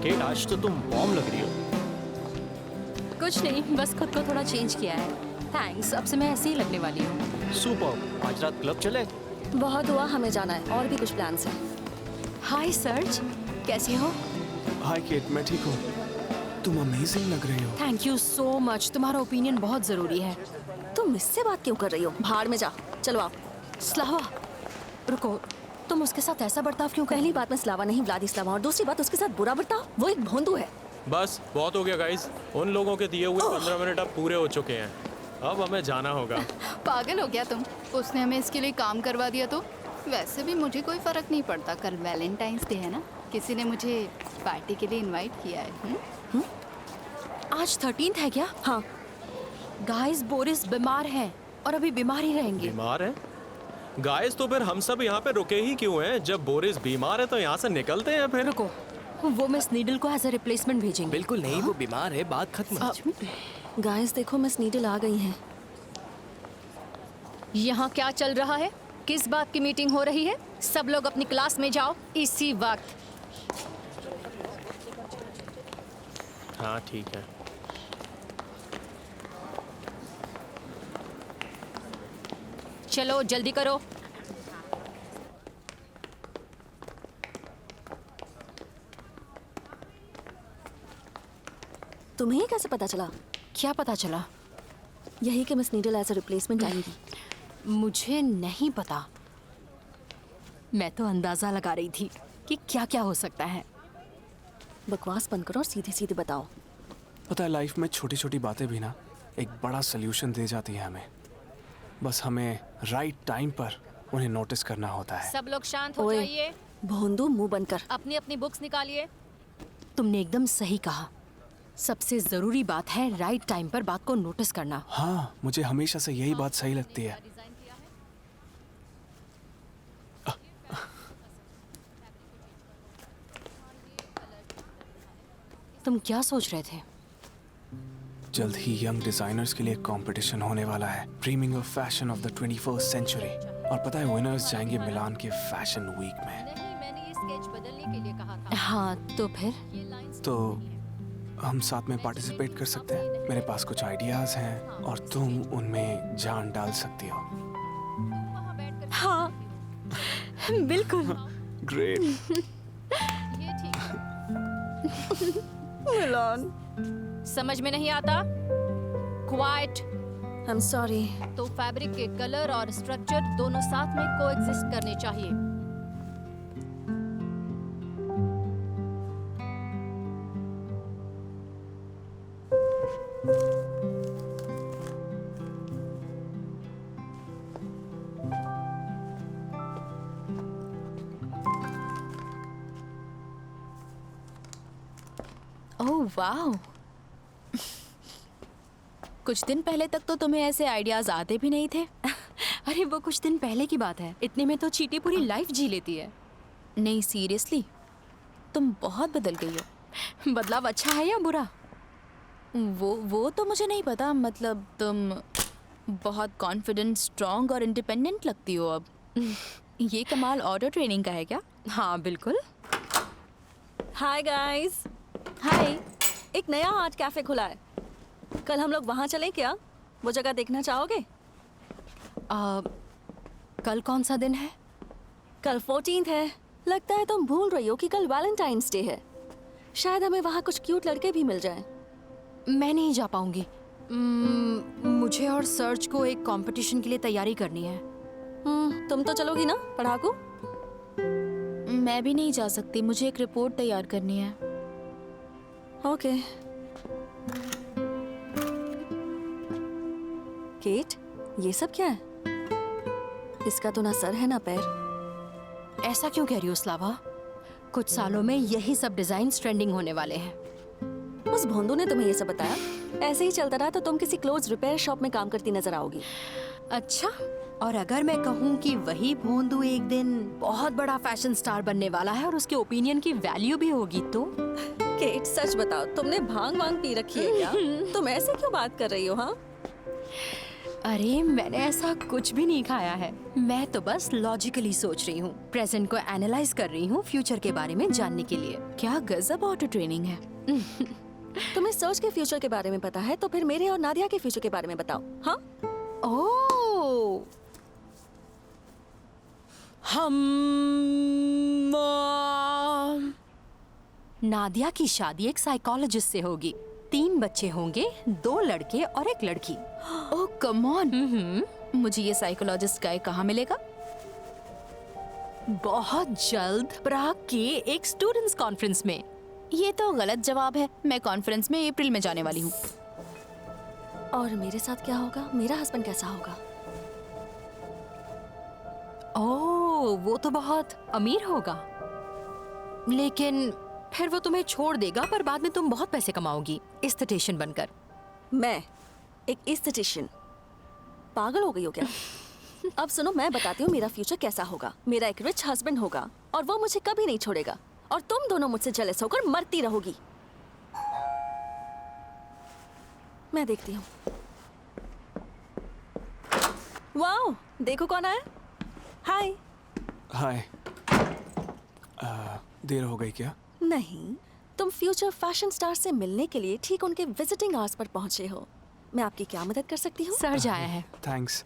Kate, आज तो तुम बॉम्ब लग रही हो। कुछ नहीं, बस खुद को थोड़ा चेंज किया है। थैंक्स, अब से मैं ऐसे ही लगने वाली हूँ। सुपर, आज रात क्लब चले? बहुत हुआ, हमें जाना है और भी कुछ प्लान्स हैं। हाय सर्ज, कैसे हो? हाय केट, मैं ठीक हूँ। तुम अमेजिंग लग रही हो। थैंक यू सो मच, तुम्हारा ओपिनियन बहुत ज़रूरी है। तुम इससे बात क्यों कर रही हो? भाड़ में जा, चलो आओ। स्लावा, रुको, तुम उसके साथ ऐसा बर्ताव क्यों कर? पहली बात मैं स्लावा नहीं व्लादिस्लावा, और दूसरी बात उसके साथ बुरा बर्ताव, वो एक भोंदू है। बस बहुत हो गया गाइस, उन लोगों के दिए हुए 15 मिनट अब पूरे हो चुके हैं। अब हमें जाना होगा। पागल हो गया तुम? उसने हमें इसके लिए काम करवा दिया तो? वैसे भी मुझे कोई फर्क नहीं पड़ता, कल वैलेंटाइंस डे है ना, किसी ने मुझे पार्टी के लिए इनवाइट किया है। आज 13th है क्या? हाँ। गाइस, बोरिस बीमार है और अभी बीमार ही रहेंगे। बीमार है? गाइस, तो फिर हम सब यहाँ पे रुके ही क्यों हैं? जब बोरिस बीमार है तो यहाँ से निकलते हैं फिर। रुको, वो मिस नीडल को एज ए रिप्लेसमेंट भेजेंगे। बिल्कुल नहीं, वो बीमार है, बात खत्म। गाइस देखो, मिस नीडल आ गई हैं। यहाँ क्या चल रहा है? किस बात की मीटिंग हो रही है? सब लोग अपनी क्लास में जाओ इसी वक्त। हाँ ठीक है। चलो जल्दी करो। तुम्हें ये कैसे पता चला? क्या पता चला? यही कि Miss Needle as a replacement आएंगी। मुझे नहीं पता, मैं तो अंदाजा लगा रही थी कि क्या क्या हो सकता है। बकवास बंद करो और सीधे सीधे बताओ। पता है, लाइफ में छोटी छोटी बातें भी ना एक बड़ा सोल्यूशन दे जाती है हमें। बस हमें राइट टाइम पर उन्हें नोटिस करना होता है। सब लोग शांत हो ओए, जाइए। भोंदू, मुंह बंद कर। अपनी अपनी बुक्स निकालिए। तुमने एकदम सही कहा, सबसे जरूरी बात है राइट टाइम पर बात को नोटिस करना। हाँ, मुझे हमेशा से यही बात सही लगती है। तुम क्या सोच रहे थे? जल्द ही यंग डिजाइनर्स के लिए कंपटीशन होने वाला है, dreaming of fashion of the 21st century. और पता है, विनर्स जाएंगे मिलान के फैशन वीक में। नहीं, मैंने ये स्केच बदलने के लिए कहा था। हाँ, तो फिर? तो हम साथ में पार्टिसिपेट कर सकते हैं। मेरे पास कुछ आइडियाज हैं और तुम उनमें जान डाल सकती हो। हाँ, बिल्कुल। ग्रेट। ये ठीक है। मिलान, समझ में नहीं आता? क्वाइट। I am sorry. तो फैब्रिक के कलर और स्ट्रक्चर दोनों साथ में कोएग्जिस्ट करने चाहिए। ओह वाह, कुछ दिन पहले तक तो तुम्हें ऐसे आइडियाज आते भी नहीं थे। अरे वो कुछ दिन पहले की बात है, इतने में तो चीटी पूरी लाइफ जी लेती है। नहीं सीरियसली, तुम बहुत बदल गई हो। बदलाव अच्छा है या बुरा? वो तो मुझे नहीं पता, मतलब तुम बहुत कॉन्फिडेंट, स्ट्रॉन्ग और इंडिपेंडेंट लगती हो अब। ये कमाल ऑटो ट्रेनिंग का है क्या? हाँ बिल्कुल। Hi guys. हाय। एक नया आर्ट कैफे खुला है, कल हम लोग वहाँ चलें क्या? वो जगह देखना चाहोगे? कल कौन सा दिन है? कल 14th है। लगता है तुम भूल रही हो कि कल वैलेंटाइंस डे है। शायद हमें वहाँ कुछ क्यूट लड़के भी मिल जाएं। मैं नहीं जा पाऊंगी। मुझे और सर्च को एक कंपटीशन के लिए तैयारी करनी है। तुम तो चलोगी ना पढ़ाकू? मैं भी नहीं जा सकती, मुझे एक रिपोर्ट तैयार करनी है। ओके। केट, ये सब क्या है? इसका तो ना सर है ना पैर। ऐसा क्यों कह रही हो स्लावा? कुछ सालों में यही सब डिजाइन ट्रेंडिंग होने वाले हैं। उस भोंदू ने तुम्हें ये सब बताया? ऐसे ही चलता रहा तो तुम किसी क्लोथ्स रिपेयर शॉप में काम करती नजर आओगी। अच्छा, और अगर मैं कहूँ कि वही भोंदू एक दिन बहुत बड़ा फैशन स्टार बनने वाला है और उसके ओपिनियन की वैल्यू भी होगी तो? केट सच बताओ, तुमने भांग वांग पी रखी है क्या? तुम ऐसे क्यों बात कर रही हो? हाँ, अरे मैंने ऐसा कुछ भी नहीं खाया है। मैं तो बस लॉजिकली सोच रही हूँ, प्रेजेंट को एनालाइज कर रही हूँ फ्यूचर के बारे में जानने के लिए। क्या गजब ऑटो ट्रेनिंग है। तुम्हें सर्च के फ्यूचर के बारे में पता है तो फिर मेरे और नादिया के फ्यूचर के बारे में बताओ। हाँ, ओह, नादिया की शादी एक साइकोलॉजिस्ट से होगी। 3 बच्चे होंगे, 2 लड़के और 1 लड़की। ओह कम ऑन, मुझे ये साइकोलॉजिस्ट गाय कहाँ मिलेगा? बहुत जल्द प्राग के एक स्टूडेंट्स कॉन्फ्रेंस में। ये तो गलत जवाब है। मैं कॉन्फ्रेंस में अप्रैल में जाने वाली हूँ। और मेरे साथ क्या होगा? मेरा हस्बैंड कैसा होगा? ओह, वो तो बहुत अमीर होगा, लेकिन फिर वो तुम्हें छोड़ देगा, पर बाद में तुम बहुत पैसे कमाओगी एस्थेटिशियन बनकर। मैं एक एस्थेटिशियन? पागल हो गई हो क्या? अब सुनो, मैं बताती हूँ मेरा फ्यूचर कैसा होगा। मेरा एक रिच हस्बैंड होगा और वो मुझे कभी नहीं छोड़ेगा, और तुम दोनों मुझसे जेलस होकर मरती रहोगी। मैं देखती हूँ। वाओ, देखो कौन आया। हाय। हाय। देर हो गई क्या? नहीं, तुम फ्यूचर फैशन स्टार से मिलने के लिए ठीक उनके विजिटिंग आवर्स पर पहुंचे हो। मैं आपकी क्या मदद कर सकती हूँ? सर आया है। Thanks,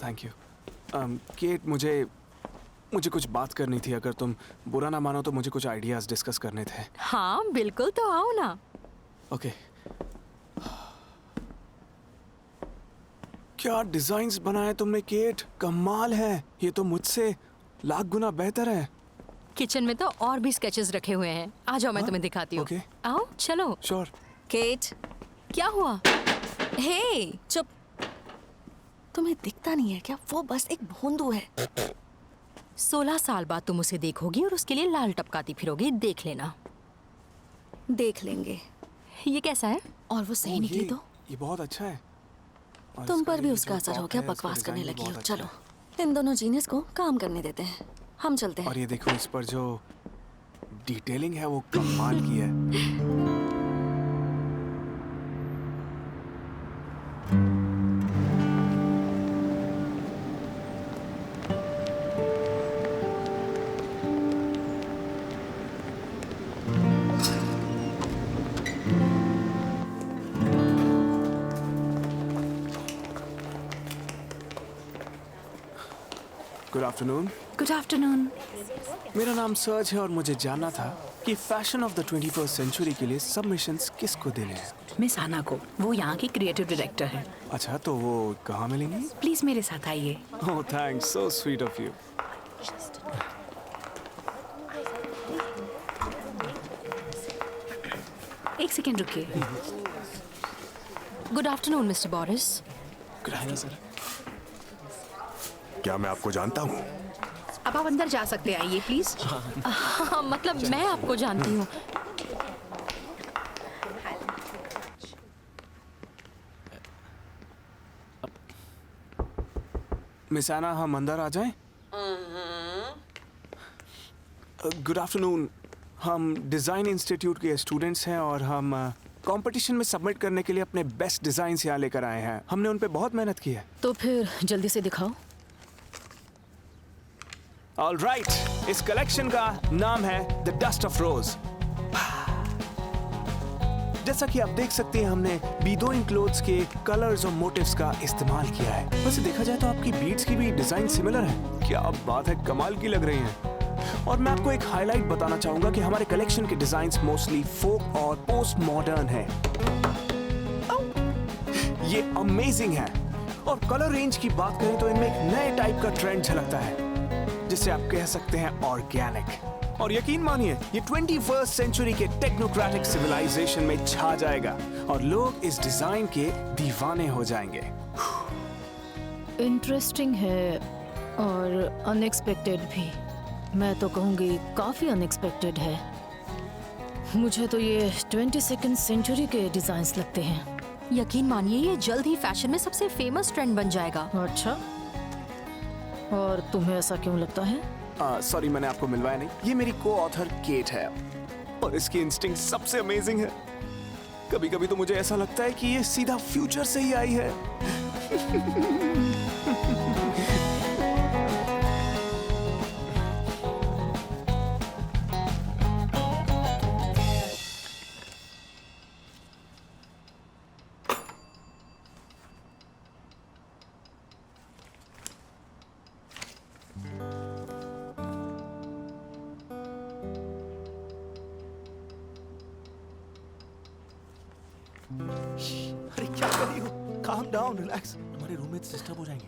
thank you. केट, मुझे कुछ बात करनी थी। अगर तुम बुरा ना मानो तो मुझे कुछ आइडियाज डिस्कस करने थे। हाँ बिल्कुल, तो आओ ना। ओके। क्या डिजाइन्स बनाए तुमने केट, कमाल है। ये तो मुझसे लाख गुना बेहतर है। किचन में तो और भी स्केचेस रखे हुए हैं। आ जाओ, मैं तुम्हें दिखाती हूँ। ओके। आओ, चलो। श्योर। केट, क्या हुआ? हे, चुप। तुम्हें दिखता नहीं है क्या? वो बस एक भोंदू है। 16 साल बाद तुम उसे देखोगी और उसके लिए लाल टपकाती फिरोगी, देख लेना। देख लेंगे। ये कैसा है? और वो सही निकली तो? ये बहुत अच्छा है। और तुम इसका पर भी ये उसका जो असर हो top गया, है, इसका बकवास करने डिजाइन भी लगी हो। बहुत अच्छा चलो, है। इन दोनों जीनियस को काम करने देते हैं। हम चलते हैं। और ये देखो, इस पर जो डिटेलिंग है वो कमाल की है। Good afternoon. Good afternoon. मेरा नाम सर्ज है और मुझे जानना था कि fashion of the 21st century के लिए सबमिशंस किसको देने हैं। मिस आना को, वो यहाँ की क्रिएटिव डायरेक्टर है। अच्छा, तो वो कहाँ मिलेंगी? प्लीज मेरे साथ आइए। ओह thanks, so sweet of you. एक सेकेंड रुकिए। Good afternoon mister Boris. Good afternoon sir. क्या मैं आपको जानता हूँ? अब आप अंदर जा सकते हैं, आइए प्लीज। हाँ, मतलब मैं आपको जानती हूँ। मिस आना, हम अंदर आ जाएं? Good afternoon. हम डिज़ाइन इंस्टीट्यूट के स्टूडेंट्स हैं और हम कंपटीशन में सबमिट करने के लिए अपने बेस्ट डिज़ाइंस यहाँ लेकर आए हैं। हमने उन पे बहुत मेहनत की है। तो फिर जल्दी से दिखाओ। ऑल राइट, इस कलेक्शन का नाम है द डस्ट ऑफ रोज। जैसा कि आप देख सकते हैं, हमने बीदोइन क्लोथ्स के कलर्स और मोटिव्स का इस्तेमाल किया है। वैसे देखा जाए तो आपकी बीड्स की भी डिजाइन सिमिलर है। क्या बात है, कमाल की लग रही हैं। और मैं आपको एक हाईलाइट बताना चाहूंगा कि हमारे कलेक्शन के डिजाइन्स मोस्टली फोक और पोस्ट मॉडर्न है। ये अमेजिंग है। और कलर रेंज की बात करें तो इनमें एक नए टाइप का ट्रेंड झलकता है, जिसे आप कह सकते हैं ऑर्गेनिक। और यकीन मानिए, ये 21st सेंचुरी के टेक्नोक्रेटिक सिविलाइजेशन में छा जाएगा और लोग इस डिजाइन के दीवाने हो जाएंगे। इंटरेस्टिंग है और अनएक्सपेक्टेड भी। मैं तो कहूँगी काफ़ी अनएक्सपेक्टेड है। मुझे तो ये 22nd सेंचुरी के डिजाइन्स लगते हैं। यकीन मानिए, ये जल्द ही फैशन में सबसे फेमस ट्रेंड बन जाएगा। अच्छा, और तुम्हें ऐसा क्यों लगता है? सॉरी, मैंने आपको मिलवाया नहीं। ये मेरी को ऑथर केट है और इसकी इंस्टिंक्ट सबसे अमेजिंग है। कभी कभी तो मुझे ऐसा लगता है कि ये सीधा फ्यूचर से ही आई है। अरे क्या कर रही हो? Calm down, relax. तुम्हारे रूममेट्स डिस्टर्ब हो जाएंगे।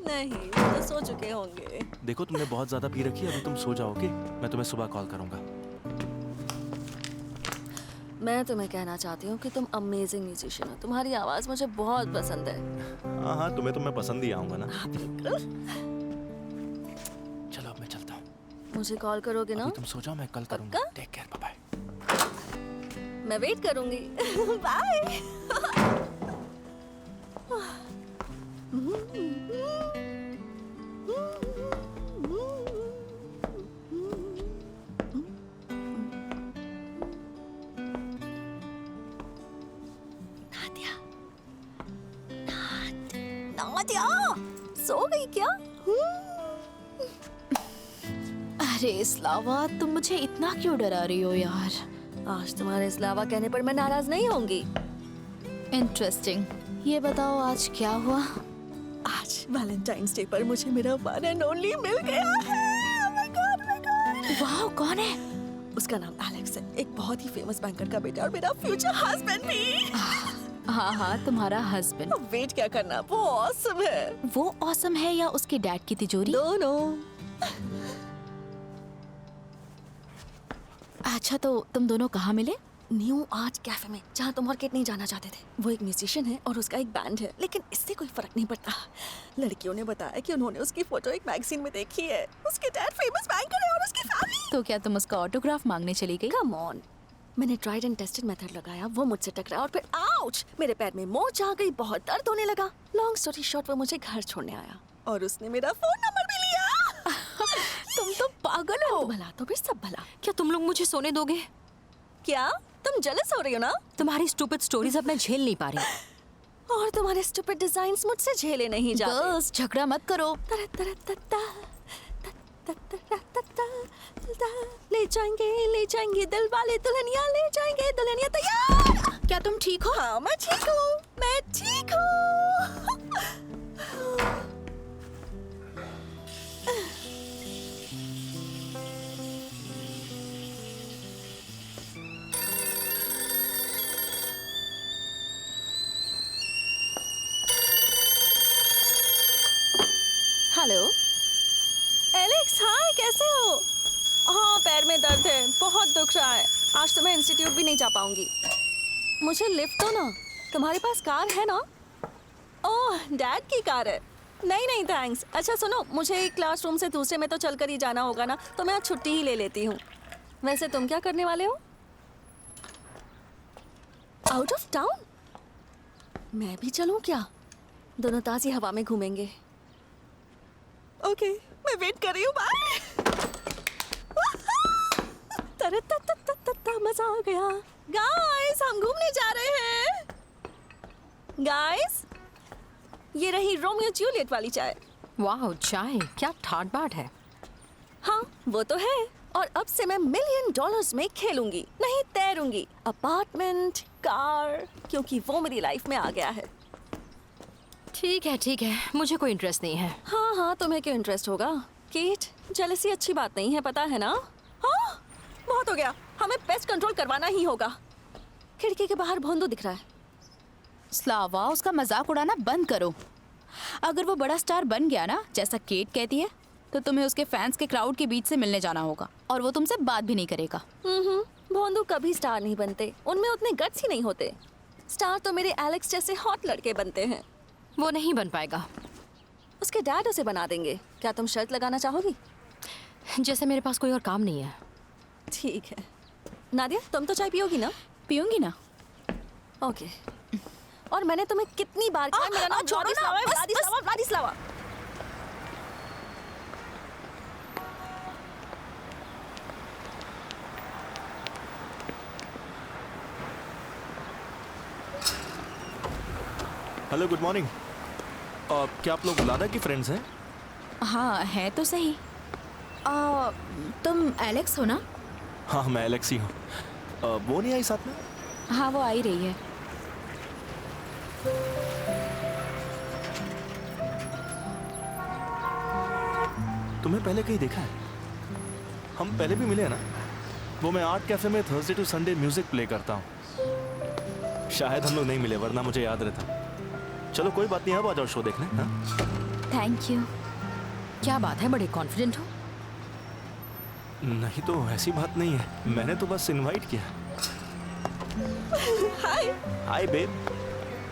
नहीं, वो तो सो चुके होंगे। देखो तुमने बहुत ज्यादा पी रखी है, अभी तुम सो जाओगे। मैं तुम्हें सुबह कॉल करूंगा। मैं तुम्हें कहना चाहती हूँ कि तुम अमेजिंग म्यूजिशियन हो। तुम्हारी आवाज मुझे बहुत पसंद है। हाँ हाँ, तुम्हें तो मैं पसंद ही आऊंगा ना। बिल्कुल। चलो अब मैं चलता हूँ। मुझे कॉल करोगे ना? अभी तुम सो जाओ, मैं कल करूंगा। Take care, bye bye. मैं वेट करूंगी। बाय। नादिया, नादिया, सो गई क्या? अरे स्लावा, तुम मुझे इतना क्यों डरा रही हो यार? आज तुम्हारे इस लावा कहने पर मैं नाराज नहीं होंगी। इंटरेस्टिंग। ये बताओ आज क्या हुआ? आज वैलेंटाइंस डे पर मुझे मेरा वन एंड ओनली मिल गया है। Oh my God, my God. वाह, कौन है? उसका नाम एलेक्स है, एक बहुत ही फेमस बैंकर का बेटा और मेरा फ्यूचर हस्बैंड भी। हाँ हाँ, तुम्हारा हस्बैंड। अब वेट क्या करना, वो ऑसम है। वो ऑसम है या उसके डैड की तिजोरी? दोनों। अच्छा, तो तुम दोनों कहाँ मिले? न्यू आर्ट कैफे में, जहाँ तुम और किट नहीं जाना चाहते थे। वो एक म्यूजिशियन है और उसका एक बैंड है, लेकिन इससे कोई फर्क नहीं पड़ता। लड़कियों ने बताया कि उन्होंने उसकी फोटो एक मैगजीन में देखी है। उसके डैड फेमस बैंकर है और उसकी फैमिली। तो क्या तुम उसका ऑटोग्राफ मांगने चली गई? कम ऑन, मैंने ट्राइड एंड टेस्टेड मेथड लगाया, वो मुझसे टकराया और फिर आउच, मेरे पैर में मोच आ गई, बहुत दर्द होने लगा। लॉन्ग स्टोरी शॉर्ट, वो मुझे घर छोड़ने आया और उसने मेरा फोन नंबर भी लिया। तुम तो पागल हो। भला तो फिर सब भला। क्या तुम लोग मुझे सोने दोगे? क्या तुम जेलस हो रही हो ना? तुम्हारी स्टूपिड स्टोरीज अब मैं झेल नहीं पा रही। और तुम्हारे स्टूपिड डिजाइन्स मुझसे झेले नहीं जाते। गर्ल्स, झगड़ा मत करो। ले जाएंगे दिल वाले दुल्हनिया, ले जाएंगे दुल्हनिया तैयार। क्या तुम ठीक हो? हाँ, मैं ठीक हूँ, मैं ठीक हूँ। हेलो एलेक्स, हाँ कैसे हो? हाँ, पैर में दर्द है, बहुत दुख रहा है। आज तो मैं इंस्टीट्यूट भी नहीं जा पाऊंगी। मुझे लिफ्ट दो ना। तुम्हारे पास कार है ना? ओह, डैड की कार है। नहीं थैंक्स। अच्छा सुनो, मुझे क्लासरूम से दूसरे में तो चलकर ही जाना होगा ना, तो मैं आज छुट्टी ही ले लेती हूँ। वैसे तुम क्या करने वाले हो? Out of town? मैं भी चलूँ क्या? दोनों ताज़ी हवा में घूमेंगे। ओके, मैं वेट कर रही हूँ। बाय। मजा आ गया। गाइस, हम घूमने जा रहे हैं। गाइस, ये रही रोमियो जूलियट वाली चाय। वाह, चाय क्या ठाट बाट है। हाँ, वो तो है। और अब से मैं $1 मिलियन में खेलूंगी, नहीं तैरूंगी। अपार्टमेंट, कार, क्योंकि वो मेरी लाइफ में आ गया है। ठीक है, मुझे कोई इंटरेस्ट नहीं है। हाँ, तुम्हें क्यों इंटरेस्ट होगा? केट, जेलसी अच्छी बात नहीं है, पता है ना? हाँ, बहुत हो गया, हमें पेस्ट कंट्रोल करवाना ही होगा। खिड़की के बाहर भोंदू दिख रहा है। स्लावा, उसका मजाक उड़ाना बंद करो। अगर वो बड़ा स्टार बन गया ना, जैसा केट कहती है, तो तुम्हें उसके फैंस के क्राउड के बीच से मिलने जाना होगा और वो तुमसे बात भी नहीं करेगा। भोंदू कभी स्टार नहीं बनते, उनमें उतने गट्स ही नहीं होते। स्टार तो मेरे एलेक्स जैसे हॉट लड़के बनते हैं। वो नहीं बन पाएगा। उसके डैड उसे बना देंगे। क्या तुम शर्त लगाना चाहोगी? जैसे मेरे पास कोई और काम नहीं है। ठीक है। नादिया, तुम तो चाय पियोगी ना? पीऊंगी ना। ओके। और मैंने तुम्हें कितनी बार कहा, मेरा नाम व्लादिस्लावा है, व्लादिस्लावा। Hello, good morning. क्या आप लोग लादा की फ्रेंड्स हैं? हाँ, है तो सही। तुम एलेक्स हो ना? हाँ, मैं एलेक्स ही हूँ। वो नहीं आई साथ में? हाँ, वो आ ही रही है। तुम्हें पहले कहीं देखा है? हम पहले भी मिले हैं ना? वो मैं आर्ट कैफे में Thursday to Sunday music play करता हूँ। शायद हम लोग नहीं मिले, वरना मुझे याद रहता। चलो कोई बात नहीं, अब आ जाओ शो देखने। हाँ? Thank you. क्या बात है, बड़े कॉन्फिडेंट हो? नहीं तो ऐसी बात नहीं है, मैंने तो बस इनवाइट किया। हाय बेब।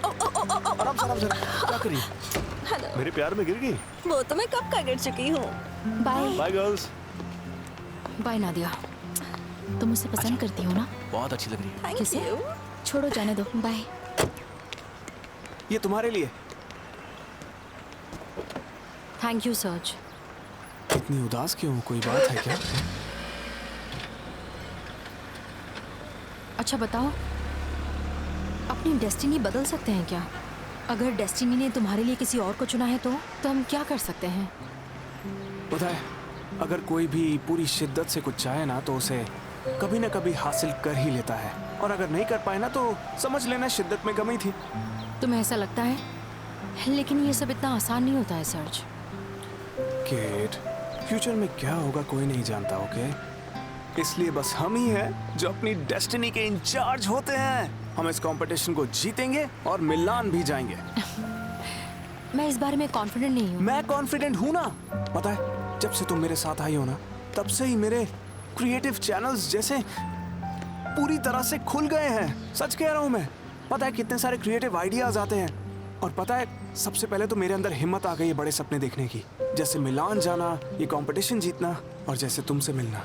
आराम से आराम से, क्या करी? हेलो। मेरे प्यार में गिर गई? वो तो मैं कब का गिर चुकी हूँ। Bye. Bye girls. Bye Nadia. तुम मुझसे पसंद करती हो ना? बहुत अच्छी लग रही है। किसे? छोड़ो, जाने दो। बाय। ये तुम्हारे लिए। Thank you surge. इतनी उदास क्यों हो? कोई बात है क्या? अच्छा बताओ, अपनी डेस्टिनी बदल सकते हैं क्या? अगर डेस्टिनी ने तुम्हारे लिए किसी और को चुना है तो हम क्या कर सकते हैं? पता है, अगर कोई भी पूरी शिद्दत से कुछ चाहे ना तो उसे कभी ना कभी हासिल कर ही लेता है, और अगर नहीं कर पाए ना तो समझ लेना शिद्दत में कमी थी। तुम्हें ऐसा लगता है? लेकिन ये सब इतना आसान नहीं होता है सर्ज। केट, फ्यूचर में क्या होगा कोई नहीं जानता, ओके? इसलिए बस हम ही हैं जो अपनी डेस्टिनी के इंचार्ज होते हैं। हम इस कंपटीशन को जीतेंगे और मिलान भी जाएंगे। मैं इस बारे में कॉन्फिडेंट नहीं हूँ। मैं कॉन्फिडेंट हूँ ना। पता है, जब से तुम मेरे साथ आई हो ना, तब से ही मेरे क्रिएटिव चैनल्स जैसे पूरी तरह से खुल गए हैं। सच कह रहा हूँ मैं। पता है कितने सारे क्रिएटिव आइडियाज आते हैं, और पता है सबसे पहले तो मेरे अंदर हिम्मत आ गई है बड़े सपने देखने की, जैसे मिलान जाना, ये कंपटीशन जीतना, और जैसे तुमसे मिलना।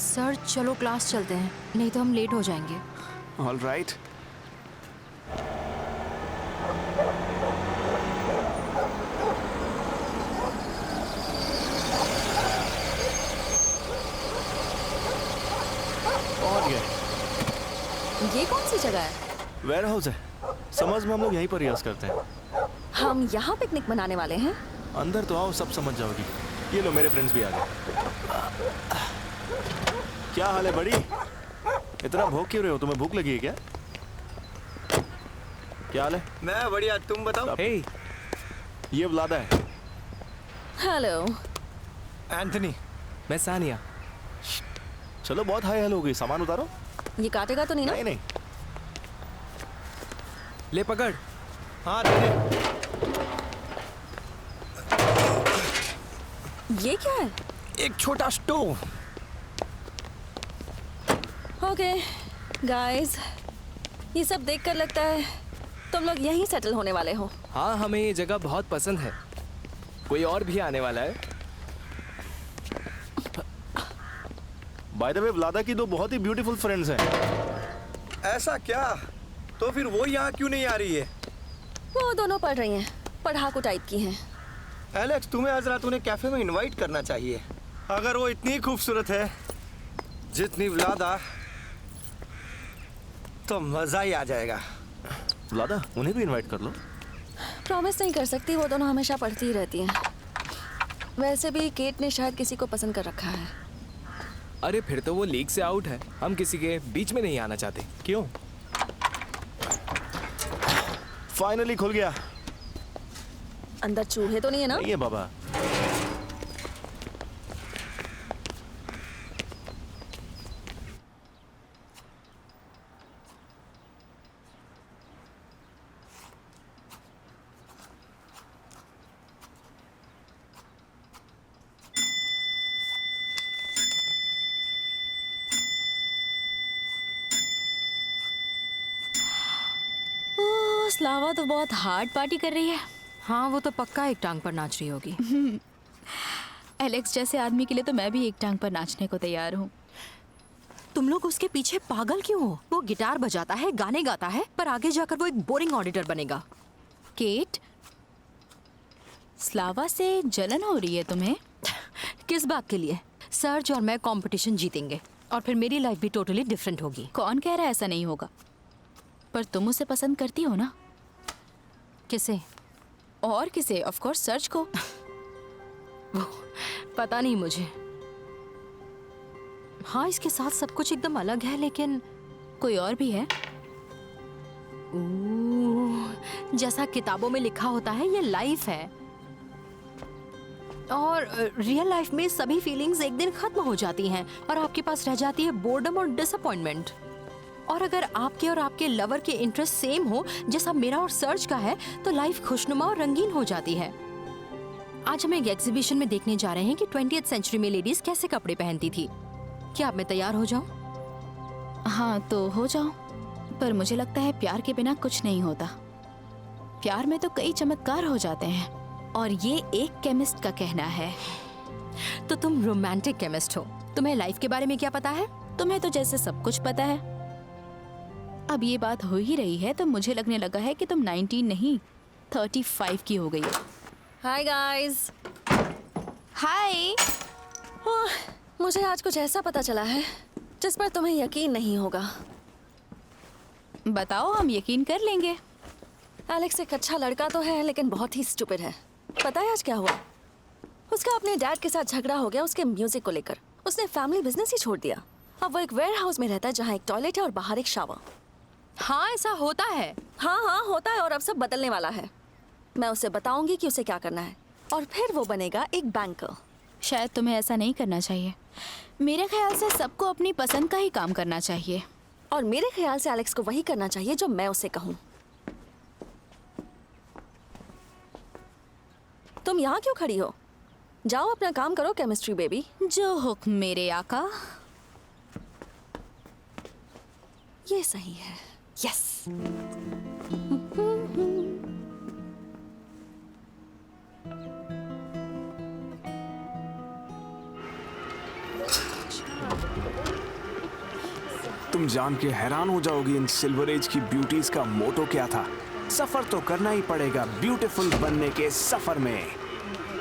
सर चलो क्लास चलते हैं, नहीं तो हम लेट हो जाएंगे। All right. और ये ये कौन सी जगह है? वेयर हाउस है। समझ में हम लोग यहीं पर रियाज करते हैं। हम यहाँ पिकनिक मनाने वाले हैं। अंदर तो आओ, सब समझ जाओगी। ये लो, मेरे फ्रेंड्स भी आ गए। क्या हाल है बड़ी? इतना भूख क्यों रहे हो? तुम्हें भूख लगी है क्या? क्या हाल है? मैं बढ़िया, तुम बताओ। हे, ये व्लादा है। हेलो। एंथनी। मैं सानिया। चलो बहुत हाई हेलो हो गई, सामान उतारो। ये काटेगा तो नहीं ना? नहीं नहीं। ले पकड़। हाँ दे दे। ये क्या है? एक छोटा स्टोव। ओके गाइस, ये सब देखकर लगता है तुम लोग यहीं सेटल होने वाले हो। हाँ, हमें ये जगह बहुत पसंद है। कोई और भी आने वाला है। बाय द वे, व्लादा की दो बहुत ही ब्यूटीफुल फ्रेंड्स हैं। ऐसा क्या? तो फिर वो यहाँ क्यों नहीं आ रही है? वो दोनों पढ़ रही हैं, पढ़ाकू टाइप की हैं। एलेक्स, तुम्हें आज रात उन्हें कैफे में इनवाइट करना चाहिए। अगर वो इतनी खूबसूरत है जितनी व्लादा, तो मजा ही आ जाएगा। व्लादा, उन्हें भी इनवाइट कर लो। प्रॉमिस नहीं कर सकती, वो दोनों हमेशा पढ़ती ही रहती हैं। वैसे भी केट ने शायद किसी को पसंद कर रखा है। अरे फिर तो वो लीग से आउट है। हम किसी के बीच में नहीं आना चाहते। क्यों? फाइनली खुल गया। अंदर चूहे तो नहीं है ना? नहीं है बाबा। स्लावा तो बहुत हार्ड पार्टी कर रही है। हाँ, वो तो पक्का एक टांग पर नाच रही होगी। एलेक्स जैसे आदमी के लिए तो मैं भी एक टांग पर नाचने को तैयार हूँ। तुम लोग उसके पीछे पागल क्यों हो? वो गिटार बजाता है, गाने गाता है, पर आगे जाकर वो एक बोरिंग ऑडिटर बनेगा। केट, स्लावा से जलन हो रही है तुम्हें? किस बात के लिए? सर्ज और मैं कंपटीशन जीतेंगे और फिर मेरी लाइफ भी टोटली डिफरेंट होगी। कौन कह रहा है ऐसा नहीं होगा? पर तुम उसे पसंद करती हो ना? किसे? और किसे? ऑफ कोर्स सर्ज को। पता नहीं मुझे। हाँ, इसके साथ सब कुछ एकदम अलग है, लेकिन कोई और भी है? जैसा किताबों में लिखा होता है, ये लाइफ है और रियल लाइफ में सभी फीलिंग्स एक दिन खत्म हो जाती हैं और आपके पास रह जाती है बोर्डम और डिसअपॉइंटमेंट। और अगर आपके और आपके लवर के इंटरेस्ट सेम हो जैसा मेरा और सर्ज का है तो लाइफ खुशनुमा और रंगीन हो जाती है। आज हम एक एग्जीबिशन में देखने जा रहे हैं कि 20th सेंचुरी में लेडीज कैसे कपड़े पहनती थी। क्या अब मैं तैयार हो जाऊं? हाँ तो हो जाओ, पर मुझे लगता है प्यार के बिना कुछ नहीं होता। प्यार में तो कई चमत्कार हो जाते हैं, और ये एक केमिस्ट का कहना है। तो तुम रोमांटिक केमिस्ट हो, तुम्हें लाइफ के बारे में क्या पता है? तुम्हें तो जैसे सब कुछ पता है। अब ये बात हो ही रही है तो मुझे लगने लगा है कि तुम 19 नहीं 35 की हो गई हो। Hi guys. हाय। मुझे आज कुछ ऐसा पता चला है जिस पर तुम्हें यकीन नहीं होगा। बताओ, हम यकीन कर लेंगे। एलेक्स एक अच्छा लड़का तो है लेकिन बहुत ही स्टूपिड है। पता है आज क्या हुआ? उसका अपने डैड के साथ झगड़ा हो गया उसके म्यूजिक को लेकर। उसने फैमिली बिजनेस ही छोड़ दिया। अब वो एक वेयर हाउस में रहता है जहाँ एक टॉयलेट है और बाहर एक शावर। हाँ ऐसा होता है। हाँ होता है, और अब सब बदलने वाला है। मैं उसे बताऊंगी कि उसे क्या करना है, और फिर वो बनेगा एक बैंकर। शायद तुम्हें ऐसा नहीं करना चाहिए। मेरे ख्याल से सबको अपनी पसंद का ही काम करना चाहिए। और मेरे ख्याल से एलेक्स को वही करना चाहिए जो मैं उसे कहूँ। तुम यहाँ क्यों खड़ी हो? जाओ अपना काम करो केमिस्ट्री बेबी। जो हुक्म मेरे आका। ये सही है। यस। तुम जान के हैरान हो जाओगी इन सिल्वर एज की ब्यूटीज का मोटो क्या था। सफर तो करना ही पड़ेगा ब्यूटीफुल बनने के सफर में।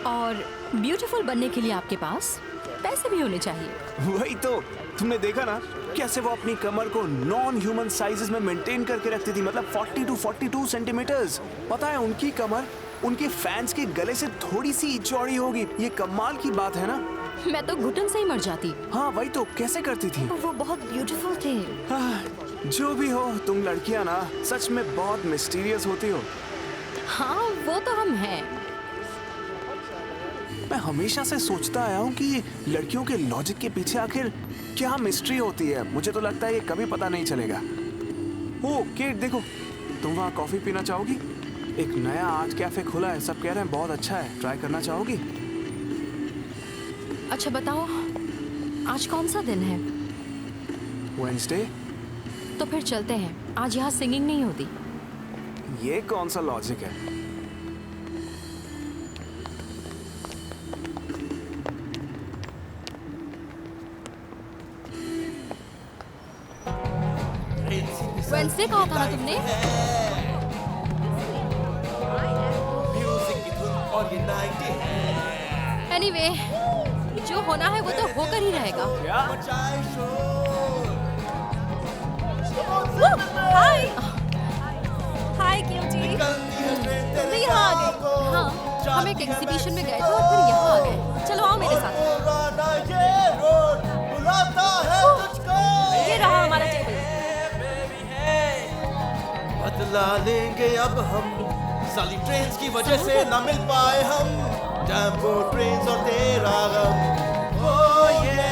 और ब्यूटीफुल बनने के लिए आपके पास पैसे भी होने चाहिए। वही तो, तुमने देखा ना कैसे वो अपनी कमर को नॉन ह्यूमन साइजेस में मेंटेन करके रखती थी, मतलब 40 to 42 सेंटीमीटर्स। पता है उनकी कमर उनके फैंस के गले से थोड़ी सी चौड़ी होगी। ये कमाल की बात है ना। मैं तो घुटन से ही मर जाती। हाँ वही तो, कैसे करती थी। वो बहुत ब्यूटीफुल थे। जो भी हो, तुम लड़कियां ना सच में बहुत मिस्टीरियस होती हो। हाँ वो तो हम हैं। मैं हमेशा से सोचता आया हूँ कि लड़कियों के लॉजिक के पीछे आखिर क्या मिस्ट्री होती है। मुझे तो लगता है ये कभी पता नहीं चलेगा। ओ केट देखो, तुम वहाँ कॉफी पीना चाहोगी? एक नया आर्ट कैफे खुला है, सब कह रहे हैं बहुत अच्छा है, ट्राई करना चाहोगी? अच्छा बताओ, आज कौन सा दिन है? वेडनेसडे। तो फिर चलते हैं। आज यहाँ सिंगिंग नहीं होती। ये कौन सा लॉजिक है? वेडनेसडे कहा था ना तुमने? एनीवे, जो होना है वो तो होकर ही रहेगा। हाय हाय क्यूटी। तुम यहाँ आ गए? हाँ, हम एक एग्जीबिशन में गए थे और फिर यहाँ आ गए। चलो आओ मेरे साथ। ये रहा हमारा टेबल। बदला लेंगे अब हम, साली ट्रेन्स की वजह से ना मिल पाए हम, टैम्पो ट्रेन्स और तेरा गम। ओ ये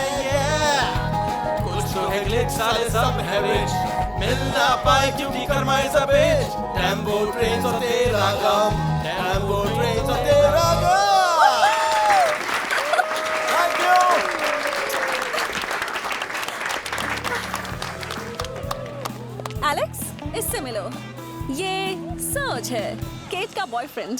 कुछ तो है ग्लिच, साले सब है रिच, मिल ना पाए क्योंकि karma is a bitch. Tempo trains और तेरा गम, टैम्पो ट्रेन्स और तेरा गम। Thank you. एलेक्स, इससे मिलो। ये सर्ज है, केट का boyfriend.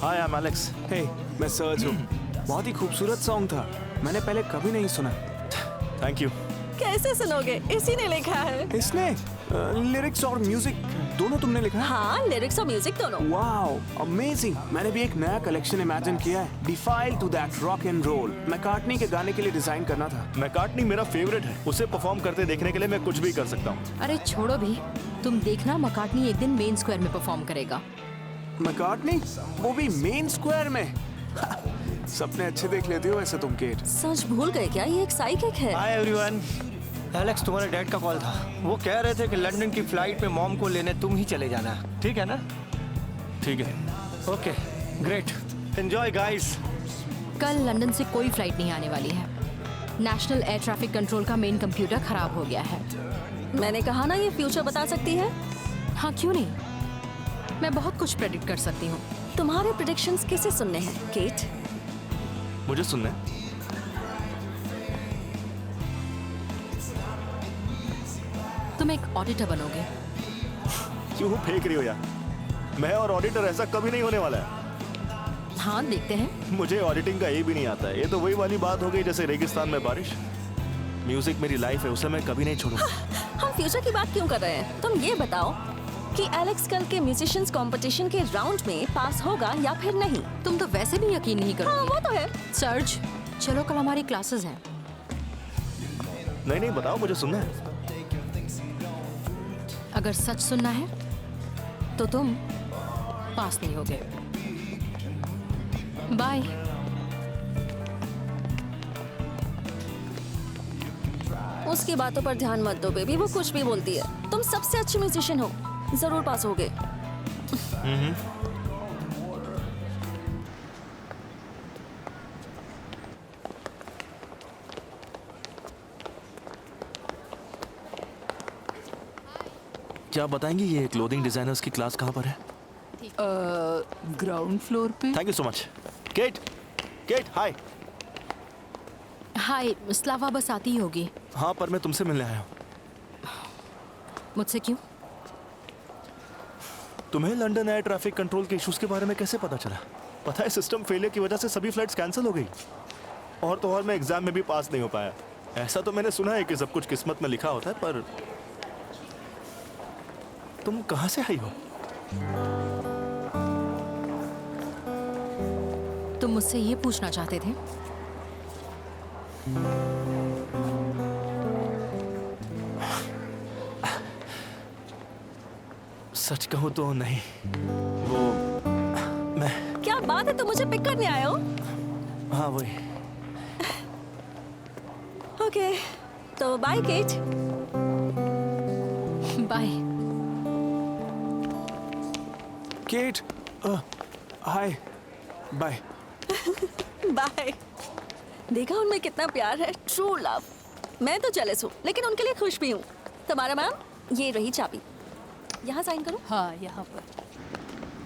Hi, I am Alex. Hey, मैं सर्ज हूँ। बहुत ही खूबसूरत सॉन्ग था, मैंने पहले कभी नहीं सुना। Thank you. कैसे सुनोगे? इसी ने लिखा है। इसने लिरिक्स और म्यूजिक दोनों तुमने लिखा है? हाँ, लिरिक्स और म्यूजिक दोनों। Wow, amazing. मैंने भी एक नया कलेक्शन इमेजिन किया है, defied to that rock and roll. McCartney के गाने के लिए डिजाइन करना था। मैकार्टनी मेरा फेवरेट है, उसे परफॉर्म करते देखने के लिए मैं कुछ भी कर सकता हूँ। अरे छोड़ो भी, तुम देखना मैकार्टनी एक दिन मेन स्क्वायर में परफॉर्म करेगा। मैकार्टनी? वो भी मेन स्क्वायर में? सपने अच्छे देख लेती हो वैसे तुम केट। सच भूल गए क्या? ये एक साइकिक है। Hi everyone. एलेक्स, तुम्हारे डैड का कॉल था। वो कह रहे थे कि लंदन की फ्लाइट में मॉम को लेने तुम ही चले जाना। ठीक है ना? ठीक है। Okay, great. Enjoy guys. कल लंदन से कोई फ्लाइट नहीं आने वाली है। नेशनल एयर ट्रैफिक कंट्रोल का मेन कंप्यूटर खराब हो गया है। मैंने कहा ना ये फ्यूचर बता सकती है। हाँ, क्यों नहीं, मैं बहुत कुछ प्रेडिक्ट कर सकती हूँ। तुम्हारे प्रेडिक्शंस किसे सुनने हैं केट? मुझे सुनना है। तुम एक ऑडिटर बनोगे। क्यों फेंक रही हो यार? मैं और ऑडिटर ऐसा कभी नहीं होने वाला है। हाँ, देखते हैं। मुझे ऑडिटिंग का ये भी नहीं आता है। ये तो वही वाली बात हो गई जैसे रेगिस्तान में बारिश। म्यूजिक मेरी लाइफ है, उसे मैं कभी नहीं छोड़ूंगा। हम फ्यूचर की बात क्यों कर रहे हैं? तुम ये बताओ कि एलेक्स कल के म्यूजिशियंस कंपटीशन के राउंड में पास होगा या फिर नहीं? तुम तो वैसे भी यकीन नहीं करोगे। हाँ, वो तो है। सर्ज, चलो कल हमारी क्लासेस हैं। नहीं बताओ, मुझे सुनना है। अगर सच सुनना है तो तुम पास नहीं होगे। बाय। उसकी बातों पर ध्यान मत दो बेबी, वो कुछ भी बोलती है। तुम सबसे अच्छी म्यूजिशियन हो, जरूर पास होगे। क्या बताएंगे ये क्लोथिंग डिजाइनर्स की क्लास कहाँ पर है? ग्राउंड फ्लोर पे। Thank you so much. Kate, hi. Hi, Slava बस आती ही होगी। हाँ, पर मैं तुमसे मिलने आया हूँ। मुझसे क्यों? तुम्हें लंदन एयर ट्रैफिक कंट्रोल के इश्यूज के बारे में कैसे पता चला? पता है, सिस्टम फेलियर की वजह से सभी फ्लाइट्स कैंसिल हो गई। और तो और मैं एग्जाम में भी पास नहीं हो पाया। ऐसा तो मैंने सुना है कि सब कुछ किस्मत में लिखा होता है, पर तुम कहाँ से आई हो? तुम मुझसे ये पूछना चाहते थे? सच कहूँ तो नहीं। वो मैं। क्या बात है, तुम मुझे पिक करने आए हो? हाँ, वही। ओके, तो bye Kate. Bye Kate. Hi, bye. Bye. देखा उनमें कितना प्यार है, ट्रू लव। मैं तो जेलस हूँ, लेकिन उनके लिए खुश भी हूँ। तुम्हारा मैम, ये रही चाबी, यहाँ साइन करो। हाँ, यहाँ पर।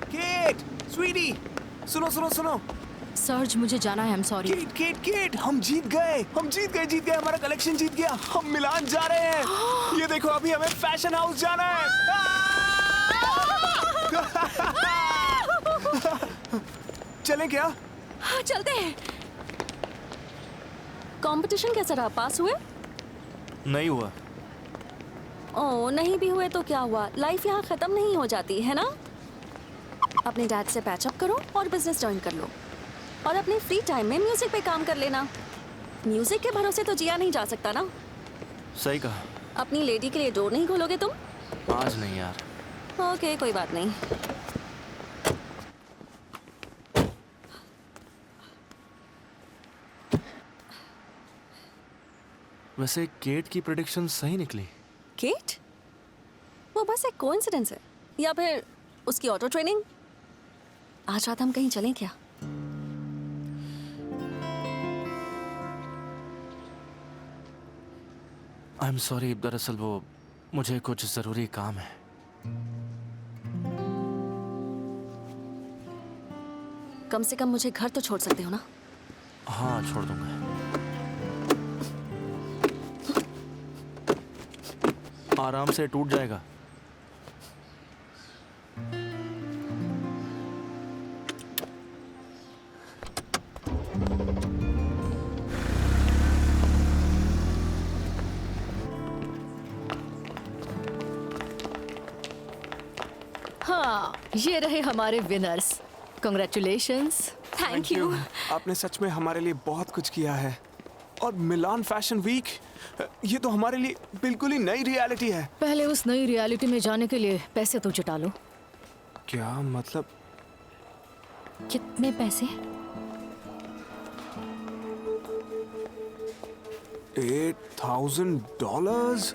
केट, स्वीटी, सुनो। सर्ज, मुझे जाना है। I am sorry. केट, हम जीत गए। हमारा कलेक्शन जीत गया। हम मिलान जा रहे हैं। ये देखो, अभी हमें फैशन हाउस जाना है। चलें क्या? हाँ, चलते हैं। कंपटीशन कैसा रहा? पास हुए? नहीं हुआ। ओ, नहीं भी हुए तो क्या हुआ? लाइफ यहाँ खत्म नहीं हो जाती है ना? अपने डैड से पैचअप करो और बिजनेस ज्वाइन कर लो, और अपने फ्री टाइम में म्यूजिक पे काम कर लेना। म्यूजिक के भरोसे तो जिया नहीं जा सकता ना। सही कहा। अपनी लेडी के लिए डोर नहीं खोलोगे तुम? आज नहीं यार। ओके, कोई बात नहीं। वैसे केट की प्रेडिक्शन सही निकली। केट? वो बस एक कोइंसिडेंस है, या फिर उसकी ऑटो ट्रेनिंग? आज रात हम कहीं चलें क्या? आई एम सॉरी, दरअसल वो मुझे कुछ जरूरी काम है। कम से कम मुझे घर तो छोड़ सकते हो ना? हाँ, छोड़ दूंगा। आराम से टूट जाएगा। हाँ, ये रहे हमारे विनर्स। कांग्रेचुलेशंस। Thank you. आपने सच में हमारे लिए बहुत कुछ किया है। और मिलान फैशन वीक, ये तो हमारे लिए बिल्कुल ही नई रियलिटी है। पहले उस नई रियलिटी में जाने के लिए पैसे तो जुटा लो। क्या मतलब? कितने पैसे? $8,000?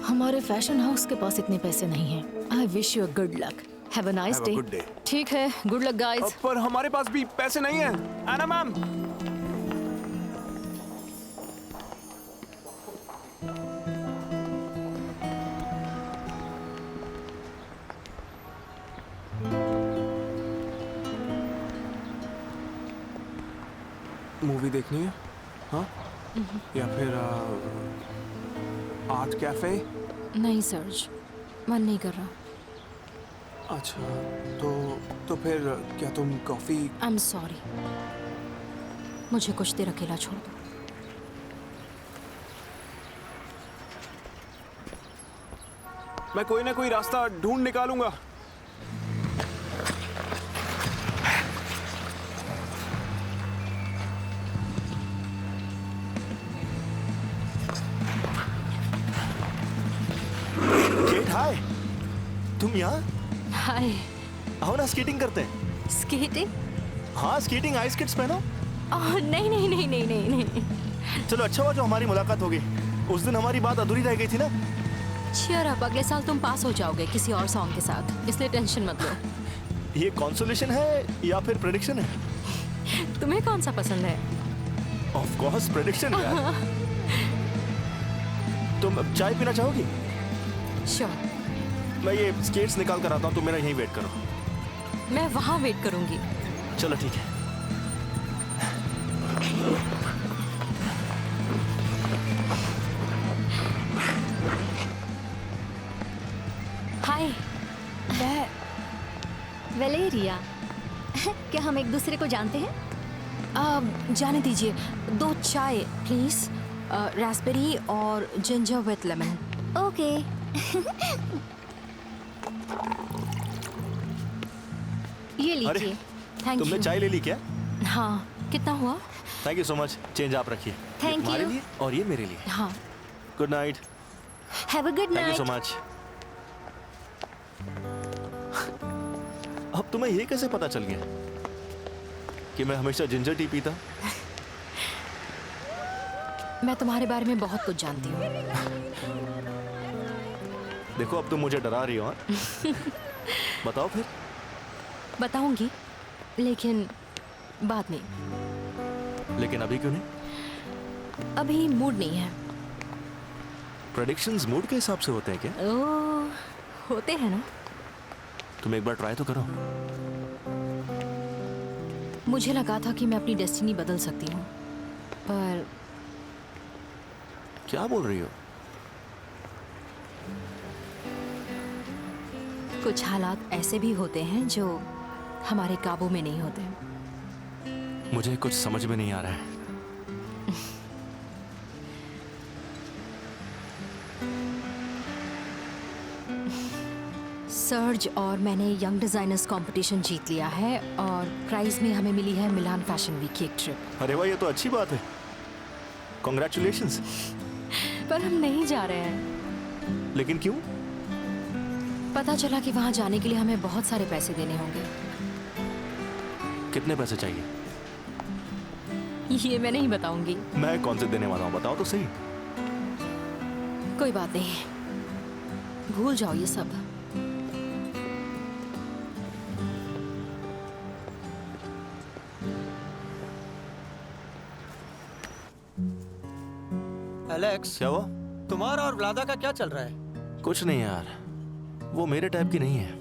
हमारे फैशन हाउस के पास इतने पैसे नहीं हैं। I wish you good luck. Have a nice day. ठीक है, गुड लक गाइस। पर हमारे पास भी पैसे नहीं है, एना मैम। मूवी देखनी है? हाँ? या फिर आर्ट कैफे? नहीं सर्ज, मन नहीं कर रहा। अच्छा, तो फिर क्या तुम कॉफी? आई एम सॉरी, मुझे कुछ देर अकेला छोड़ दो। मैं कोई ना कोई रास्ता ढूंढ निकालूंगा। केट, हाय, तुम यहाँ? हाय। आओ ना, स्केटिंग करते हैं। स्केटिंग? हाँ, स्केटिंग आइस किट्स पहनो। नहीं नहीं नहीं नहीं नहीं नहीं। चलो, अच्छा हुआ जो हमारी मुलाकात हो गई। उस दिन हमारी बात अधूरी रह गई थी ना। Cheer up, अगले साल तुम पास हो जाओगे किसी और सॉन्ग के साथ, इसलिए टेंशन मत लो। ये कॉन्सोलेशन है या फिर प्रेडिक्शन है? तुम्हें कौन सा पसंद है? ऑफ कोर्स प्रेडिक्शन यार। तुम चाय पीना चाहोगी? श्योर। मैं ये स्केट्स निकाल कर आता हूँ, तुम मेरा यहीं वेट करो। मैं वहाँ वेट करूंगी। चलो ठीक है। हाय। वेलेरिया, क्या हम एक दूसरे को जानते हैं? जाने दीजिए, 2 चाय प्लीज, रास्पबेरी और जिंजर विद लेमन। ओके। ये लीजिए। थैंक तुमने यू। चाय ले ली क्या? हाँ, कितना हुआ? Thank you so much. Change आप रखिए। Thank ये तुम्हारे you. लिए और ये मेरे लिए। हाँ। Good night. Have a good thank you so night. Much. अब तुम्हें ये कैसे पता चल गया कि मैं हमेशा जिंजर टी पीता? मैं तुम्हारे बारे में बहुत कुछ जानती हूँ। देखो, अब तुम मुझे डरा रही हो। हाँ? बताओ फिर। बताऊंगी, लेकिन बाद में। लेकिन अभी क्यों नहीं? अभी मूड नहीं है। प्रेडिक्शंस मूड के हिसाब से होते हैं क्या? ओह, होते हैं ना। तुम एक बार ट्राई तो करो। मुझे लगा था कि मैं अपनी डेस्टिनी बदल सकती हूँ, पर क्या बोल रही हो? कुछ हालात ऐसे भी होते हैं जो हमारे काबू में नहीं होते। मुझे कुछ समझ में नहीं आ रहा है। सर्ज और मैंने यंग डिजाइनर्स कंपटीशन जीत लिया है और प्राइज में हमें मिली है मिलान फैशन वीक की एक ट्रिप। अरे वाह, ये तो अच्छी बात है। कॉन्ग्रेचुलेशंस। पर हम नहीं जा रहे हैं। लेकिन क्यों? पता चला कि वहां जाने के लिए हमें बहुत सारे पैसे देने होंगे। कितने पैसे चाहिए? ये मैं नहीं बताऊंगी। मैं कौन से देने वाला हूँ, बताओ तो सही। कोई बात नहीं, भूल जाओ ये सब। एलेक्स, क्या हुआ? तुम्हारा और व्लादा का क्या चल रहा है? कुछ नहीं यार, वो मेरे टाइप की नहीं है।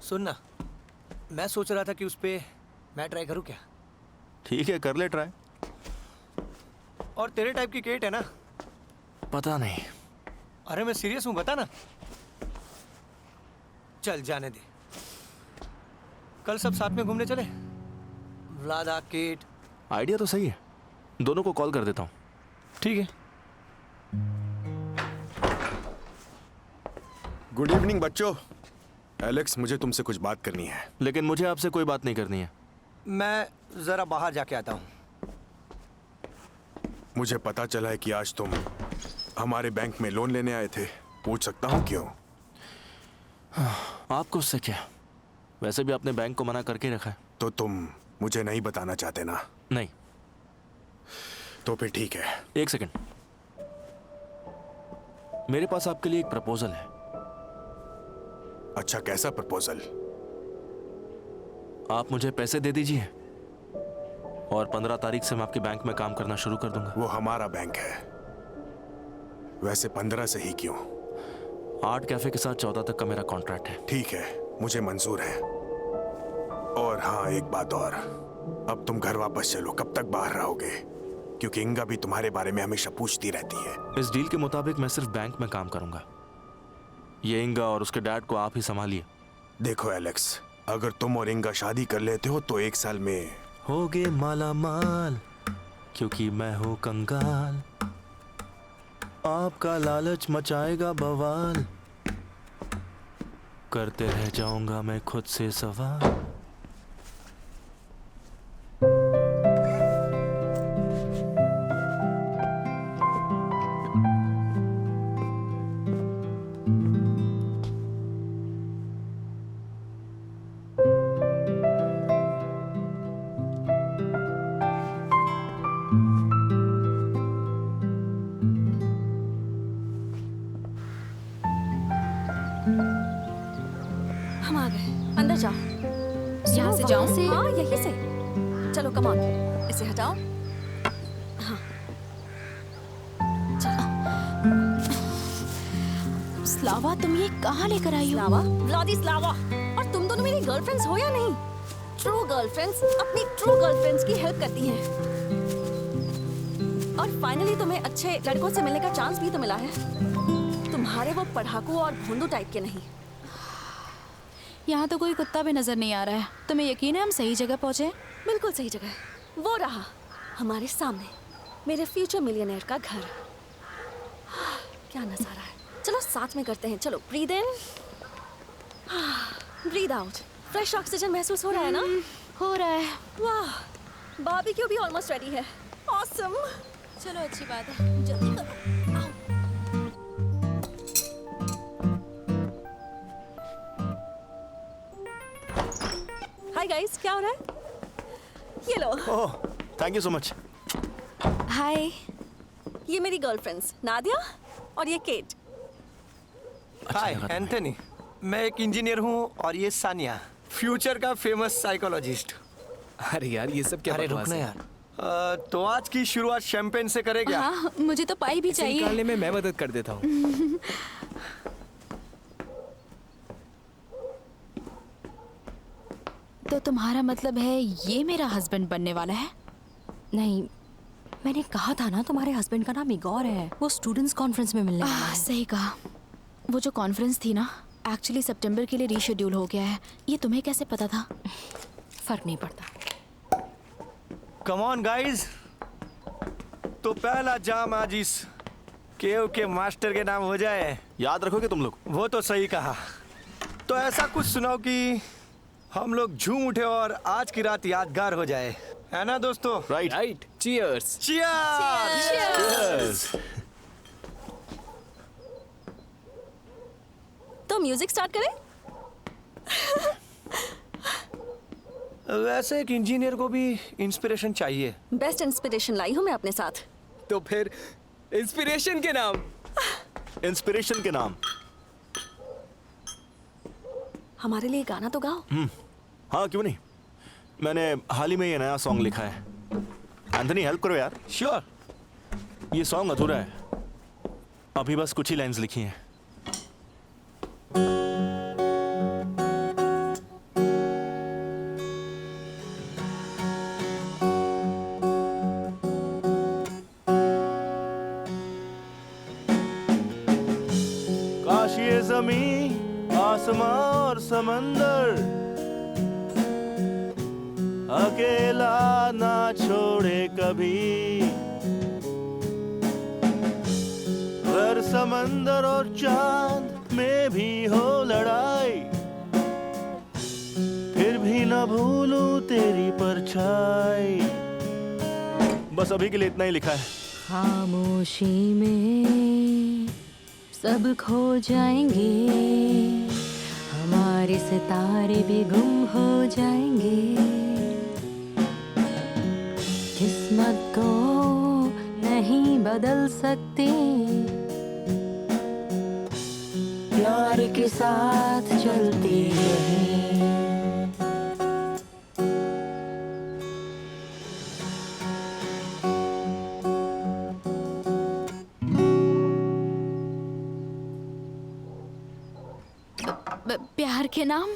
सुनना, मैं सोच रहा था कि उस पे मैं ट्राई करूं क्या? ठीक है, कर ले ट्राई। और तेरे टाइप की केट है ना? पता नहीं। अरे मैं सीरियस हूं, बता ना। चल जाने दे, कल सब साथ में घूमने चले। व्लादा, केट। आइडिया तो सही है, दोनों को कॉल कर देता हूँ। ठीक है। गुड इवनिंग बच्चों। एलेक्स, मुझे तुमसे कुछ बात करनी है। लेकिन मुझे आपसे कोई बात नहीं करनी है। मैं जरा बाहर जाके आता हूँ। मुझे पता चला है कि आज तुम हमारे बैंक में लोन लेने आए थे। पूछ सकता हूँ क्यों? आपको उससे क्या? वैसे भी आपने बैंक को मना करके रखा है। तो तुम मुझे नहीं बताना चाहते ना? नहीं। तो फिर ठीक है। एक सेकंड, मेरे पास आपके लिए एक प्रपोजल है। अच्छा, कैसा प्रपोजल? आप मुझे पैसे दे दीजिए और 15 तारीख से मैं आपके बैंक में काम करना शुरू कर दूंगा। वो हमारा बैंक है। वैसे 15 से ही क्यों? आर्ट कैफे के साथ 14 तक का मेरा कॉन्ट्रैक्ट है। ठीक है, मुझे मंजूर है। और हाँ, एक बात और, अब तुम घर वापस चलो। कब तक बाहर रहोगे? क्योंकि इंगा भी तुम्हारे बारे में हमेशा पूछती रहती है। इस डील के मुताबिक मैं सिर्फ बैंक में काम करूंगा। ये इंगा और उसके डैड को आप ही संभालिए। देखो एलेक्स, अगर तुम और इंगा शादी कर लेते हो तो 1 साल में होगे माला माल, क्योंकि मैं हूँ कंगाल। आपका लालच मचाएगा बवाल, करते रह जाऊंगा मैं खुद से सवाल। हम आ गए, अंदर जाओ। यहाँ से वहाँ जाऊँ? से? हाँ, यहीं से। चलो कम ऑन, इसे हटाओ। हाँ, स्लावा, तुम ये कहाँ लेकर आई हो? स्लावा, व्लादिस्लावा। और तुम दोनों मेरी गर्लफ्रेंड्स हो या नहीं? ट्रू गर्लफ्रेंड्स अपनी ट्रू गर्लफ्रेंड्स की हेल्प करती हैं। और फाइनली तुम्हें अच्छे लड़कों से मिलने का चांस भी तो मिला है। तुम्हारे वो पढ़ाकू और भोंदू टाइप के नहीं। यहाँ तो कोई कुत्ता भी नजर नहीं आ रहा है। तुम्हें यकीन है हम सही जगह पहुँचे? बिल्कुल सही जगह। वो रहा हमारे सामने मेरे फ्यूचर मिलियनेयर का घर। क्या नजारा है। चलो साथ में करते हैं। चलो, breathe in, breathe out. Fresh oxygen महसूस हो रहा है ना? हो रहा है। वाह, बारबेक्यू भी ऑलमोस्ट रेडी है। ऑसम। चलो, अच्छी बात है, जल्दी करो। आओ। हाय गाइस, क्या हो रहा है? ये लो। ओह, थैंक यू सो मच। हाय, ये मेरी गर्लफ्रेंड्स नादिया और ये केट। हाय एंथनी, मैं एक इंजीनियर हूँ और ये सानिया, फ्यूचर का फेमस साइकोलॉजिस्ट। अरे यार, ये सब क्या अरे बकवास रुकना है? यार। तो आज की शुरुआत शैंपेन से करें क्या? हाँ, मुझे तो पाई भी इसे चाहिए। निकालने में मैं मदद कर देता हूँ। तो तुम्हारा मतलब है ये मेरा हस्बैंड बनने वाला है? नहीं, मैंने कहा था ना तुम्हारे हस्बैंड का नाम इगोर है। वो स्टूडेंट्स कॉन्फ्रेंस में मिलने वाला है। सही कहा। वो जो कॉन्फ्रेंस थी ना, एक्चुअली सितंबर के लिए रीशेड्यूल हो गया है। ये तुम्हें कैसे पता था? फर्क नहीं पड़ता। कम ऑन गाइस, तो पहला जाम आज इस केव के मास्टर के नाम हो जाए। याद रखोगे तुम लोग? वो तो सही कहा। तो ऐसा कुछ सुनाओ कि हम लोग झूम उठे और आज की रात यादगार हो जाए, है ना दोस्तों? Right right. चीयर्स। चीयर्स। तो म्यूजिक स्टार्ट करें? वैसे एक इंजीनियर को भी इंस्पिरेशन चाहिए। बेस्ट इंस्पिरेशन लाई हूँ मैं अपने साथ। तो फिर इंस्पिरेशन के नाम। इंस्पिरेशन के नाम। हमारे लिए गाना तो गाओ। हाँ, क्यों नहीं। मैंने हाल ही में ये नया सॉन्ग लिखा है। एंथनी, हेल्प करो यार। श्योर। ये सॉन्ग अधूरा है, अभी बस कुछ ही लाइंस लिखी हैं। काश ये ज़मीं, आसमां और समंदर अकेला ना छोड़े कभी। अगर समंदर और चांद में भी हो लड़ाई, फिर भी ना भूलूं तेरी परछाई। बस अभी के लिए इतना ही लिखा है। खामोशी में सब खो जाएंगे, हमारे सितारे भी गुम हो जाएंगे। किस्मत को नहीं बदल सकते, प्यार के साथ चलते रहें। प्यार के नाम?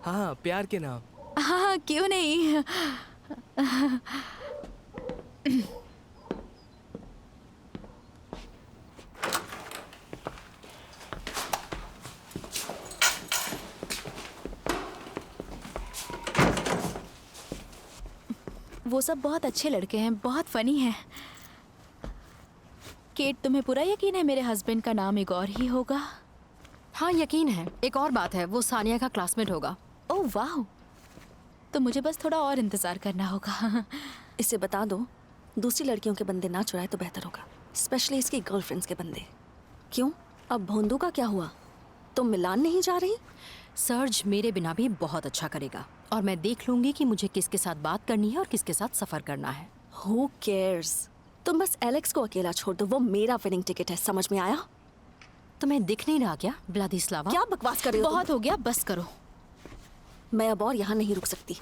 हाँ, प्यार के नाम। हाँ, क्यों नहीं। वो सब बहुत अच्छे लड़के हैं, बहुत फनी हैं। केट, तुम्हें पूरा यकीन है मेरे हस्बैंड का नाम इगोर ही होगा? हाँ यकीन है। एक और बात है, वो सानिया का क्लासमेट होगा। ओह वाह, तो मुझे बस थोड़ा और इंतजार करना होगा। इसे बता दो दूसरी लड़कियों के बंदे ना चुराए तो बेहतर होगा, स्पेशली इसकी गर्लफ्रेंड्स के बंदे। क्यों, अब भोंदू का क्या हुआ? तुम मिलान नहीं जा रही? सर्ज मेरे बिना भी बहुत अच्छा करेगा और मैं देख लूंगी कि मुझे किसके साथ बात करनी है और किसके साथ सफर करना है। Who cares? तुम बस एलेक्स को अकेला छोड़ दो, वो मेरा विनिंग टिकट है। समझ में आया? तुम्हें दिख नहीं रहा क्या ब्लादिस्लावा? क्या बकवास कर रही हो? बहुत हो गया, बस करो। मैं अब और यहाँ नहीं रुक सकती।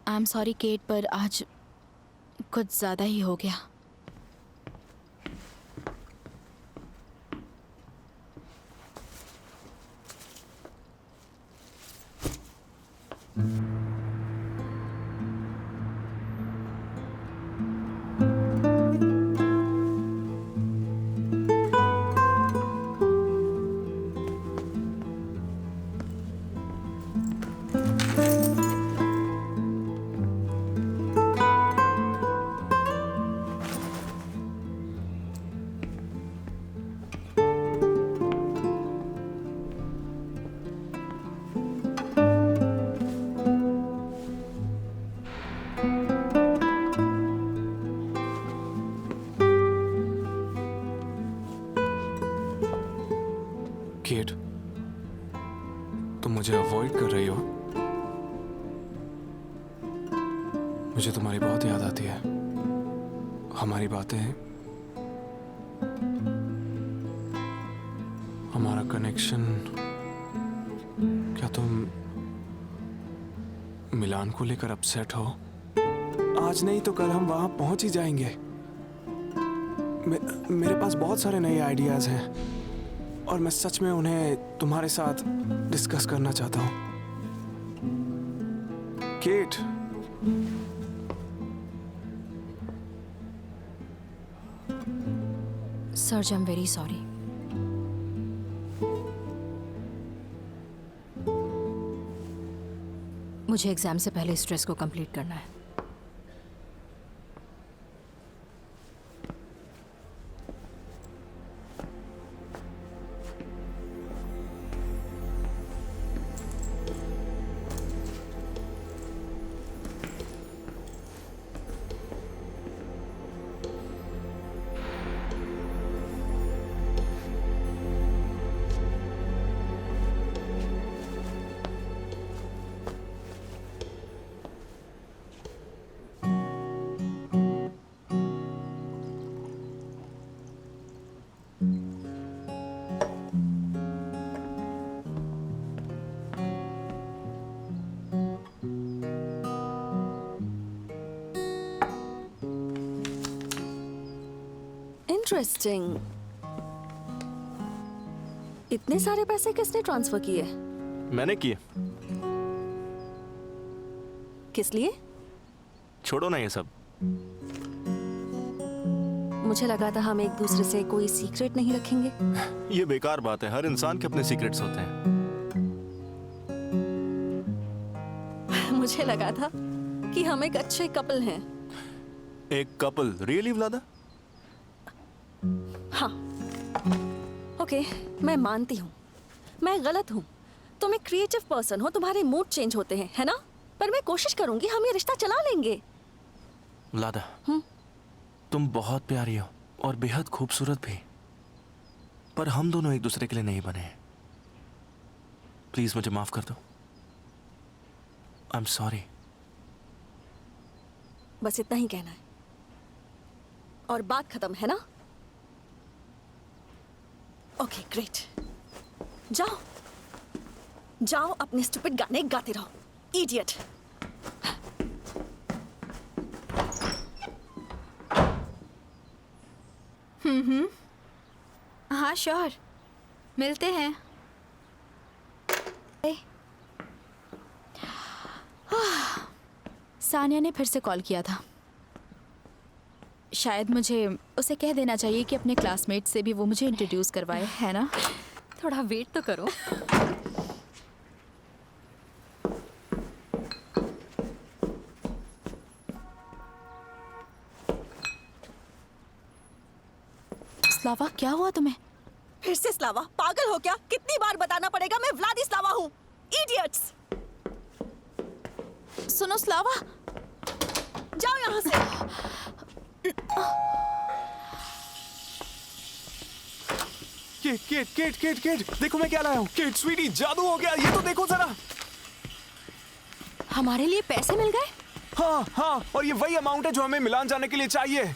आई एम सॉरी केट, पर आज कुछ ज्यादा ही हो गया। केट, तुम मुझे अवॉइड कर रही हो? मुझे तुम्हारी बहुत याद आती है। हमारी बातें, हमारा कनेक्शन। क्या तुम मिलान को लेकर अपसेट हो? आज नहीं तो कल हम वहां पहुंच ही जाएंगे। मेरे पास बहुत सारे नए आइडियाज हैं और मैं सच में उन्हें तुम्हारे साथ डिस्कस करना चाहता हूं। Kate, Serge, I am very sorry. मुझे एग्जाम से पहले स्ट्रेस को कंप्लीट करना है। इंटरेस्टिंग। इतने सारे पैसे किसने ट्रांसफर किए? मैंने किए। किस लिए? छोड़ो ना ये सब। मुझे लगा था हम एक दूसरे से कोई सीक्रेट नहीं रखेंगे। ये बेकार बात है, हर इंसान के अपने सीक्रेट्स होते हैं। मुझे लगा था कि हम एक अच्छे कपल हैं। एक कपल? रियली व्लादा? हाँ, ओके, मैं मानती हूँ मैं गलत हूँ। तुम एक क्रिएटिव पर्सन हो, तुम्हारे मूड चेंज होते हैं, है ना? पर मैं कोशिश करूंगी, हम ये रिश्ता चला लेंगे। व्लादा, तुम बहुत प्यारी हो और बेहद खूबसूरत भी, पर हम दोनों एक दूसरे के लिए नहीं बने हैं। प्लीज मुझे माफ कर दो। I am sorry. बस इतना ही कहना है और बात खत्म, है ना? ओके ग्रेट, जाओ जाओ अपने स्टूपिड गाने गाते रहो, इडियट। हाँ श्योर, मिलते हैं। सानिया ने फिर से कॉल किया था। शायद मुझे उसे कह देना चाहिए कि अपने क्लासमेट से भी वो मुझे इंट्रोड्यूस करवाए, है ना? थोड़ा वेट तो करो। स्लावा, क्या हुआ तुम्हें? फिर से स्लावा? पागल हो क्या? कितनी बार बताना पड़ेगा मैं व्लादिस्लावा हूँ? इडियट्स! सुनो स्लावा, जाओ यहाँ से। केट, देखो मैं क्या लाया हूँ। केट स्वीटी, जादू हो गया, ये तो देखो जरा। हमारे लिए पैसे मिल गए? हाँ, और ये वही अमाउंट है जो हमें मिलान जाने के लिए चाहिए।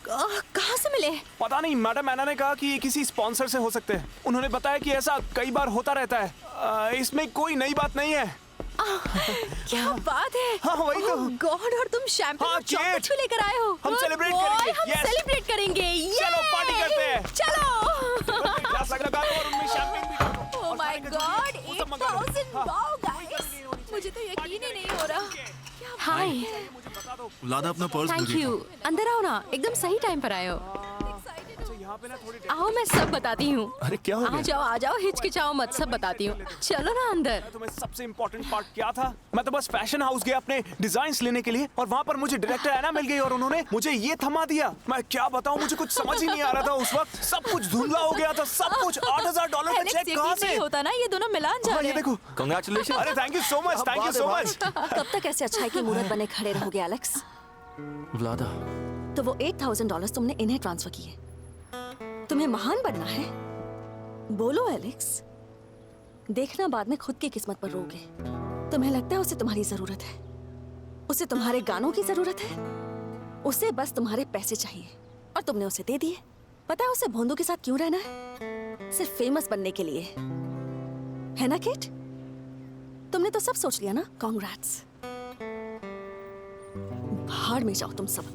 कहाँ से मिले? पता नहीं, मैडम एना ने कहा कि ये किसी स्पॉन्सर से हो सकते हैं। उन्होंने बताया कि ऐसा कई बार होता रहता है। इसमें कोई नई बात नहीं है। क्या बात है? हाँ, वही तो। गॉड, और तुम शैंपेन और चॉकलेट्स भी लेकर आए हो। हम सेलिब्रेट करेंगे। हम सेलिब्रेट करेंगे। चलो पार्टी करते हैं। चलो। ग्लास लगा दो और उनमें शैंपेन भी डालो। ओह माय गॉड, 8000! वाओ गाइस, मुझे तो यकीन ही नहीं हो रहा। हाय, लादा अपना पर्स थैंक यू। अंदर आओ ना, एकदम सही टाइम पर आए हो। आओ, मैं सब बताती हूँ। अरे क्या हो गया? आ जाओ, हिचकिचाओ मत, सब बताती हूँ। चलो ना अंदर। तुम्हें सबसे इम्पोर्टेंट पार्ट क्या था? मैं तो बस फैशन हाउस गया अपने डिजाइन्स लेने के लिए और वहाँ पर मुझे डायरेक्टर एना मिल गई और उन्होंने मुझे ये थमा दिया। मैं क्या बताऊँ, मुझे कुछ समझ ही नहीं आ रहा था उस वक्त। सब कुछ धुंधला हो गया था, सब कुछ। $8,000 का चेक कहाँ से होता ना, ये दोनों मिलान जा रहे हैं। ये देखो, कांग्रेचुलेशन। अरे thank you so much, thank you so much. कब तक ऐसे अच्छाई की मूरत बने खड़े रहोगे एलेक्स? व्लादा, तो वो $8,000 तुमने इन्हें ट्रांसफर किए। तुम्हें महान बनना है? बोलो एलेक्स, देखना बाद में खुद की किस्मत पर रोगे। तुम्हें लगता है उसे तुम्हारी जरूरत है? उसे तुम्हारे गानों की जरूरत है? उसे बस तुम्हारे पैसे चाहिए और तुमने उसे दे दिए। पता है उसे भोंदू के साथ क्यों रहना है? सिर्फ फेमस बनने के लिए, है ना किट? तुमने तो सब सोच लिया ना? कांग्रेट्स। भाड़ में जाओ तुम सब।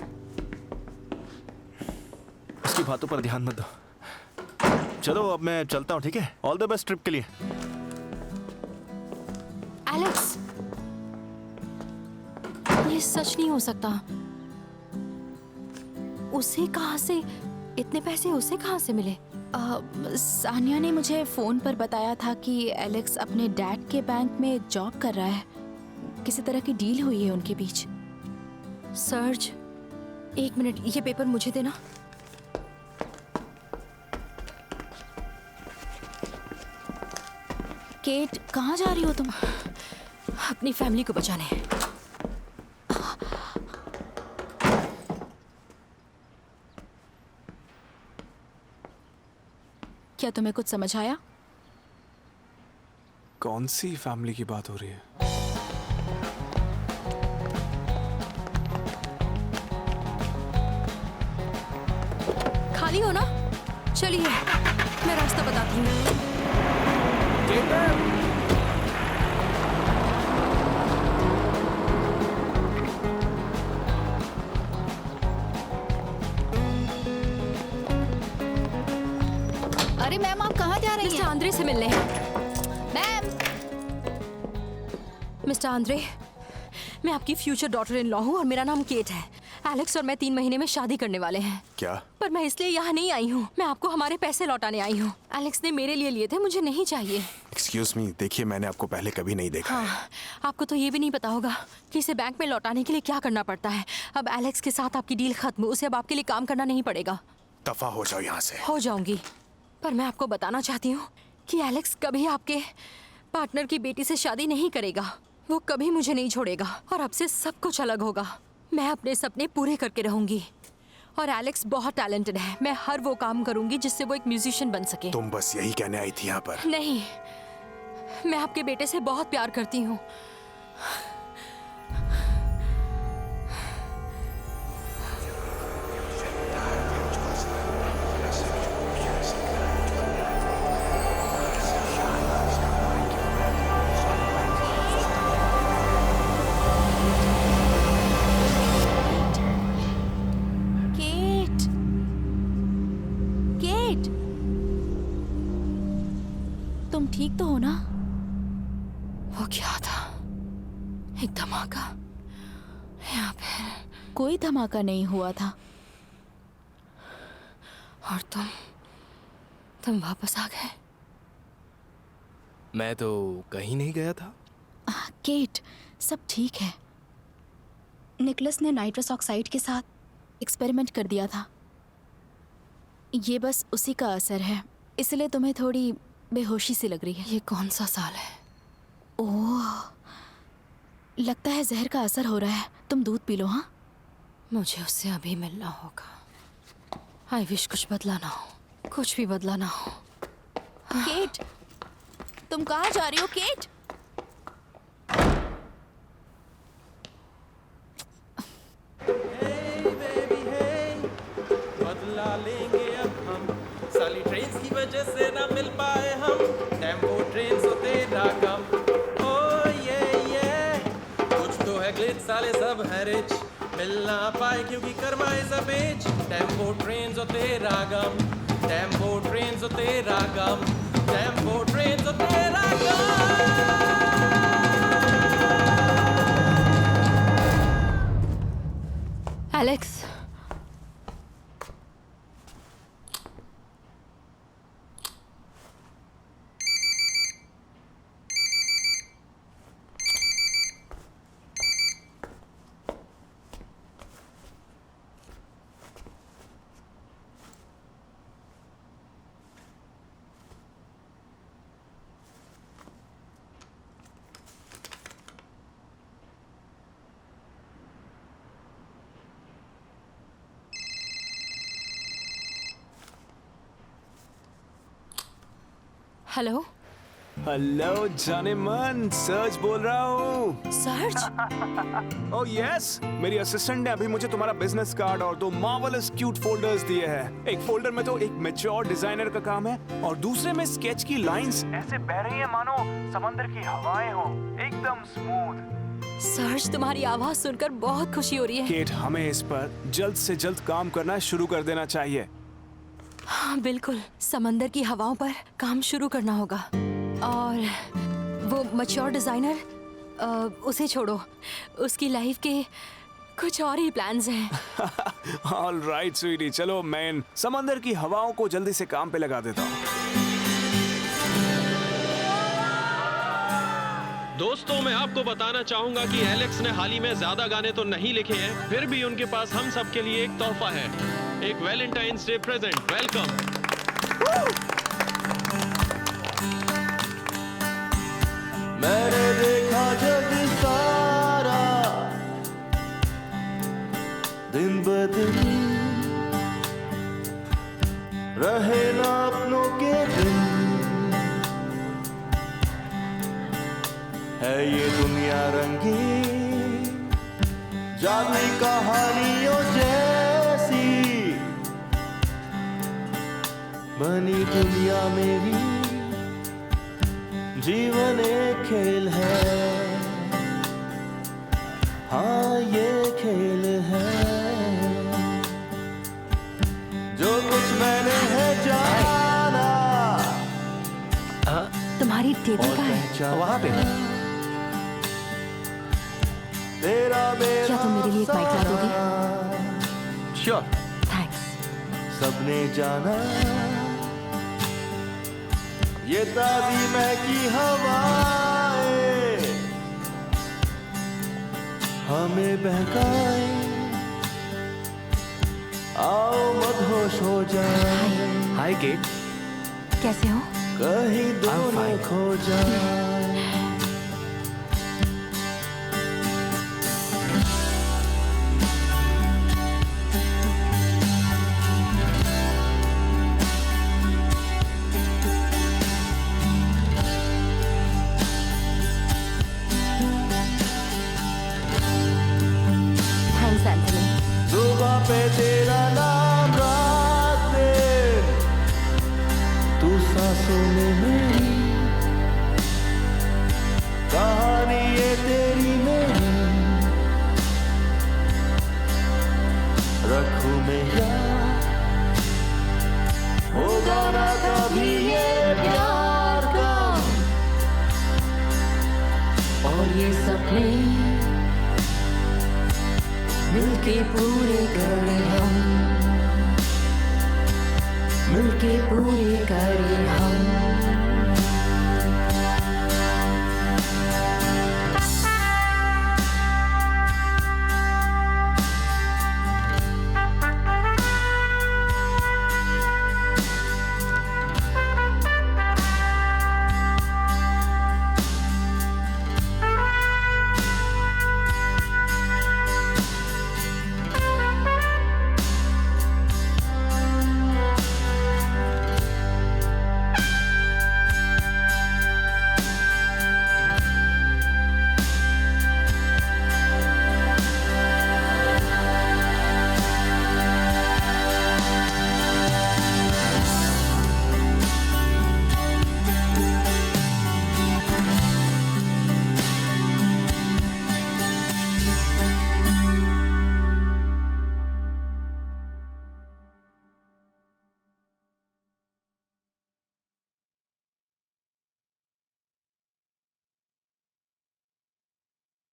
उसकी बातों पर ध्यान मत दो। चलो अब मैं चलता हूँ, ठीक है? ऑल द बेस्ट ट्रिप के लिए। एलेक्स, ये सच नहीं हो सकता। उसे कहाँ से इतने पैसे, उसे कहाँ से मिले? सानिया ने मुझे फोन पर बताया था कि एलेक्स अपने डैड के बैंक में जॉब कर रहा है। किसी तरह की डील हुई है उनके बीच। सर्ज, एक मिनट, ये पेपर मुझे देना। केट, कहाँ जा रही हो तुम? अपनी फैमिली को बचाने। क्या तुम्हें कुछ समझ आया? कौन सी फैमिली की बात हो रही है? खाली हो ना? चलिए, मैं रास्ता बताती हूँ। अरे मैम, आप कहाँ जा रही हैं? मिस्टर आंद्रे से मिलने हैं। मैम, मिस्टर आंद्रे, मैं आपकी फ्यूचर डॉटर इन लॉ हूँ और मेरा नाम केट है। एलेक्स और मैं 3 महीने में शादी करने वाले हैं। क्या? पर मैं इसलिए यहाँ नहीं आई हूँ, मैं आपको हमारे पैसे लौटाने आई हूँ। एलेक्स ने मेरे लिए थे, मुझे नहीं चाहिए। एक्सक्यूज मी, देखिए मैंने आपको पहले कभी नहीं देखा। हाँ, आपको तो ये भी नहीं पता होगा कि इसे बैंक में लौटाने के लिए क्या करना पड़ता है। अब एलेक्स के साथ आपकी डील खत्म, उसे अब आपके लिए काम करना नहीं पड़ेगा। दफा हो जाओ यहाँ से। हो जाऊंगी, पर मैं आपको बताना चाहती हूँ कि एलेक्स कभी आपके पार्टनर की बेटी से शादी नहीं करेगा। वो कभी मुझे नहीं छोड़ेगा और अब से सब कुछ अलग होगा। मैं अपने सपने पूरे करके रहूंगी और एलेक्स बहुत टैलेंटेड है। मैं हर वो काम करूंगी जिससे वो एक म्यूजिशियन बन सके। तुम बस यही कहने आई थी यहाँ पर? नहीं, मैं आपके बेटे से बहुत प्यार करती हूँ। तुम ठीक तो हो ना? वो क्या था? एक धमाका, कोई धमाका नहीं हुआ था। और तुम वापस आ गए? मैं तो कहीं नहीं गया था। केट, सब ठीक है। निकलस ने नाइट्रस ऑक्साइड के साथ एक्सपेरिमेंट कर दिया था। ये बस उसी का असर है, इसलिए तुम्हें थोड़ी बेहोशी सी लग रही है। ये कौन सा साल है? ओह, लगता है जहर का असर हो रहा है। तुम दूध पी लो। हाँ, मुझे उससे अभी मिलना होगा। आई विश कुछ बदला ना हो, कुछ भी बदला ना हो। केट, तुम कहाँ जा रही हो? केट, बदला लेंगे अब हम, साली ट्रेन की वजह से ना मिल पाए हम, टेम्पो ट्रेन सो तेरा कम। ओ ये कुछ तो है ग्लिच, साले सब है रिच, मिल ना पाए क्योंकि karma is a bitch. Tempo train सो तेरा गम, टेम्पो ट्रेन सो तेरा गम, टेम्पो ट्रेन सो तेरा गम। Alex, hello. हेलो जाने मन, सर्च बोल रहा हूँ। सर्च? ओह यस, मेरी असिस्टेंट ने अभी मुझे तुम्हारा बिजनेस कार्ड और 2 मार्वलस क्यूट फोल्डर्स दिए हैं। एक फोल्डर में तो एक मैच्योर डिजाइनर का काम है और दूसरे में स्केच की लाइंस ऐसे बह रही है मानो समंदर की हवाएं हो, एकदम स्मूथ। सर्च, तुम्हारी आवाज सुनकर बहुत खुशी हो रही है। केट, हमें इस पर जल्द से जल्द काम करना शुरू कर देना चाहिए। हाँ बिल्कुल, समंदर की हवाओं पर काम शुरू करना होगा। और वो मैच्योर डिजाइनर, उसे छोड़ो, उसकी लाइफ के कुछ और ही प्लान्स हैं। ऑल राइट स्वीटी, चलो मैं इन समंदर की हवाओं को जल्दी से काम पे लगा देता हूँ। दोस्तों, मैं आपको बताना चाहूंगा कि एलेक्स ने हाल ही में ज्यादा गाने तो नहीं लिखे हैं, फिर भी उनके पास हम सब के लिए एक तोहफा है, एक वैलेंटाइंस डे प्रेजेंट। वेलकम। मैंने देखा जग सारा दिन ब दिन, रहे ना अपनों के दिन, है ये दुनिया रंगीन जादुई कहानियों जैसी, बनी दुनिया मेरी, जीवन एक खेल है, हाँ ये खेल है, जो कुछ मैंने है जाना। तुम्हारी टेबल का है वहाँ पे। तेरा मेरा क्या तुम मेरे लिए एक बाइक ला दोगे? श्योर। थैंक्स। सबने जाना ये ताज़ी महकी हवाएं हमें बहकाए, आओ मदहोश हो जाए। हाय केट, कैसे हो? कहीं दोनों खो जाए। पे तेरा नाम रात में, तू सांसों में मेरी, कहानी ये तेरी मेरी, रखूं मैं याद, होगा ना कभी ये प्यार का, और ये सपने मिलके मिलके पूरे करें हम, मिलके पूरे करें हम।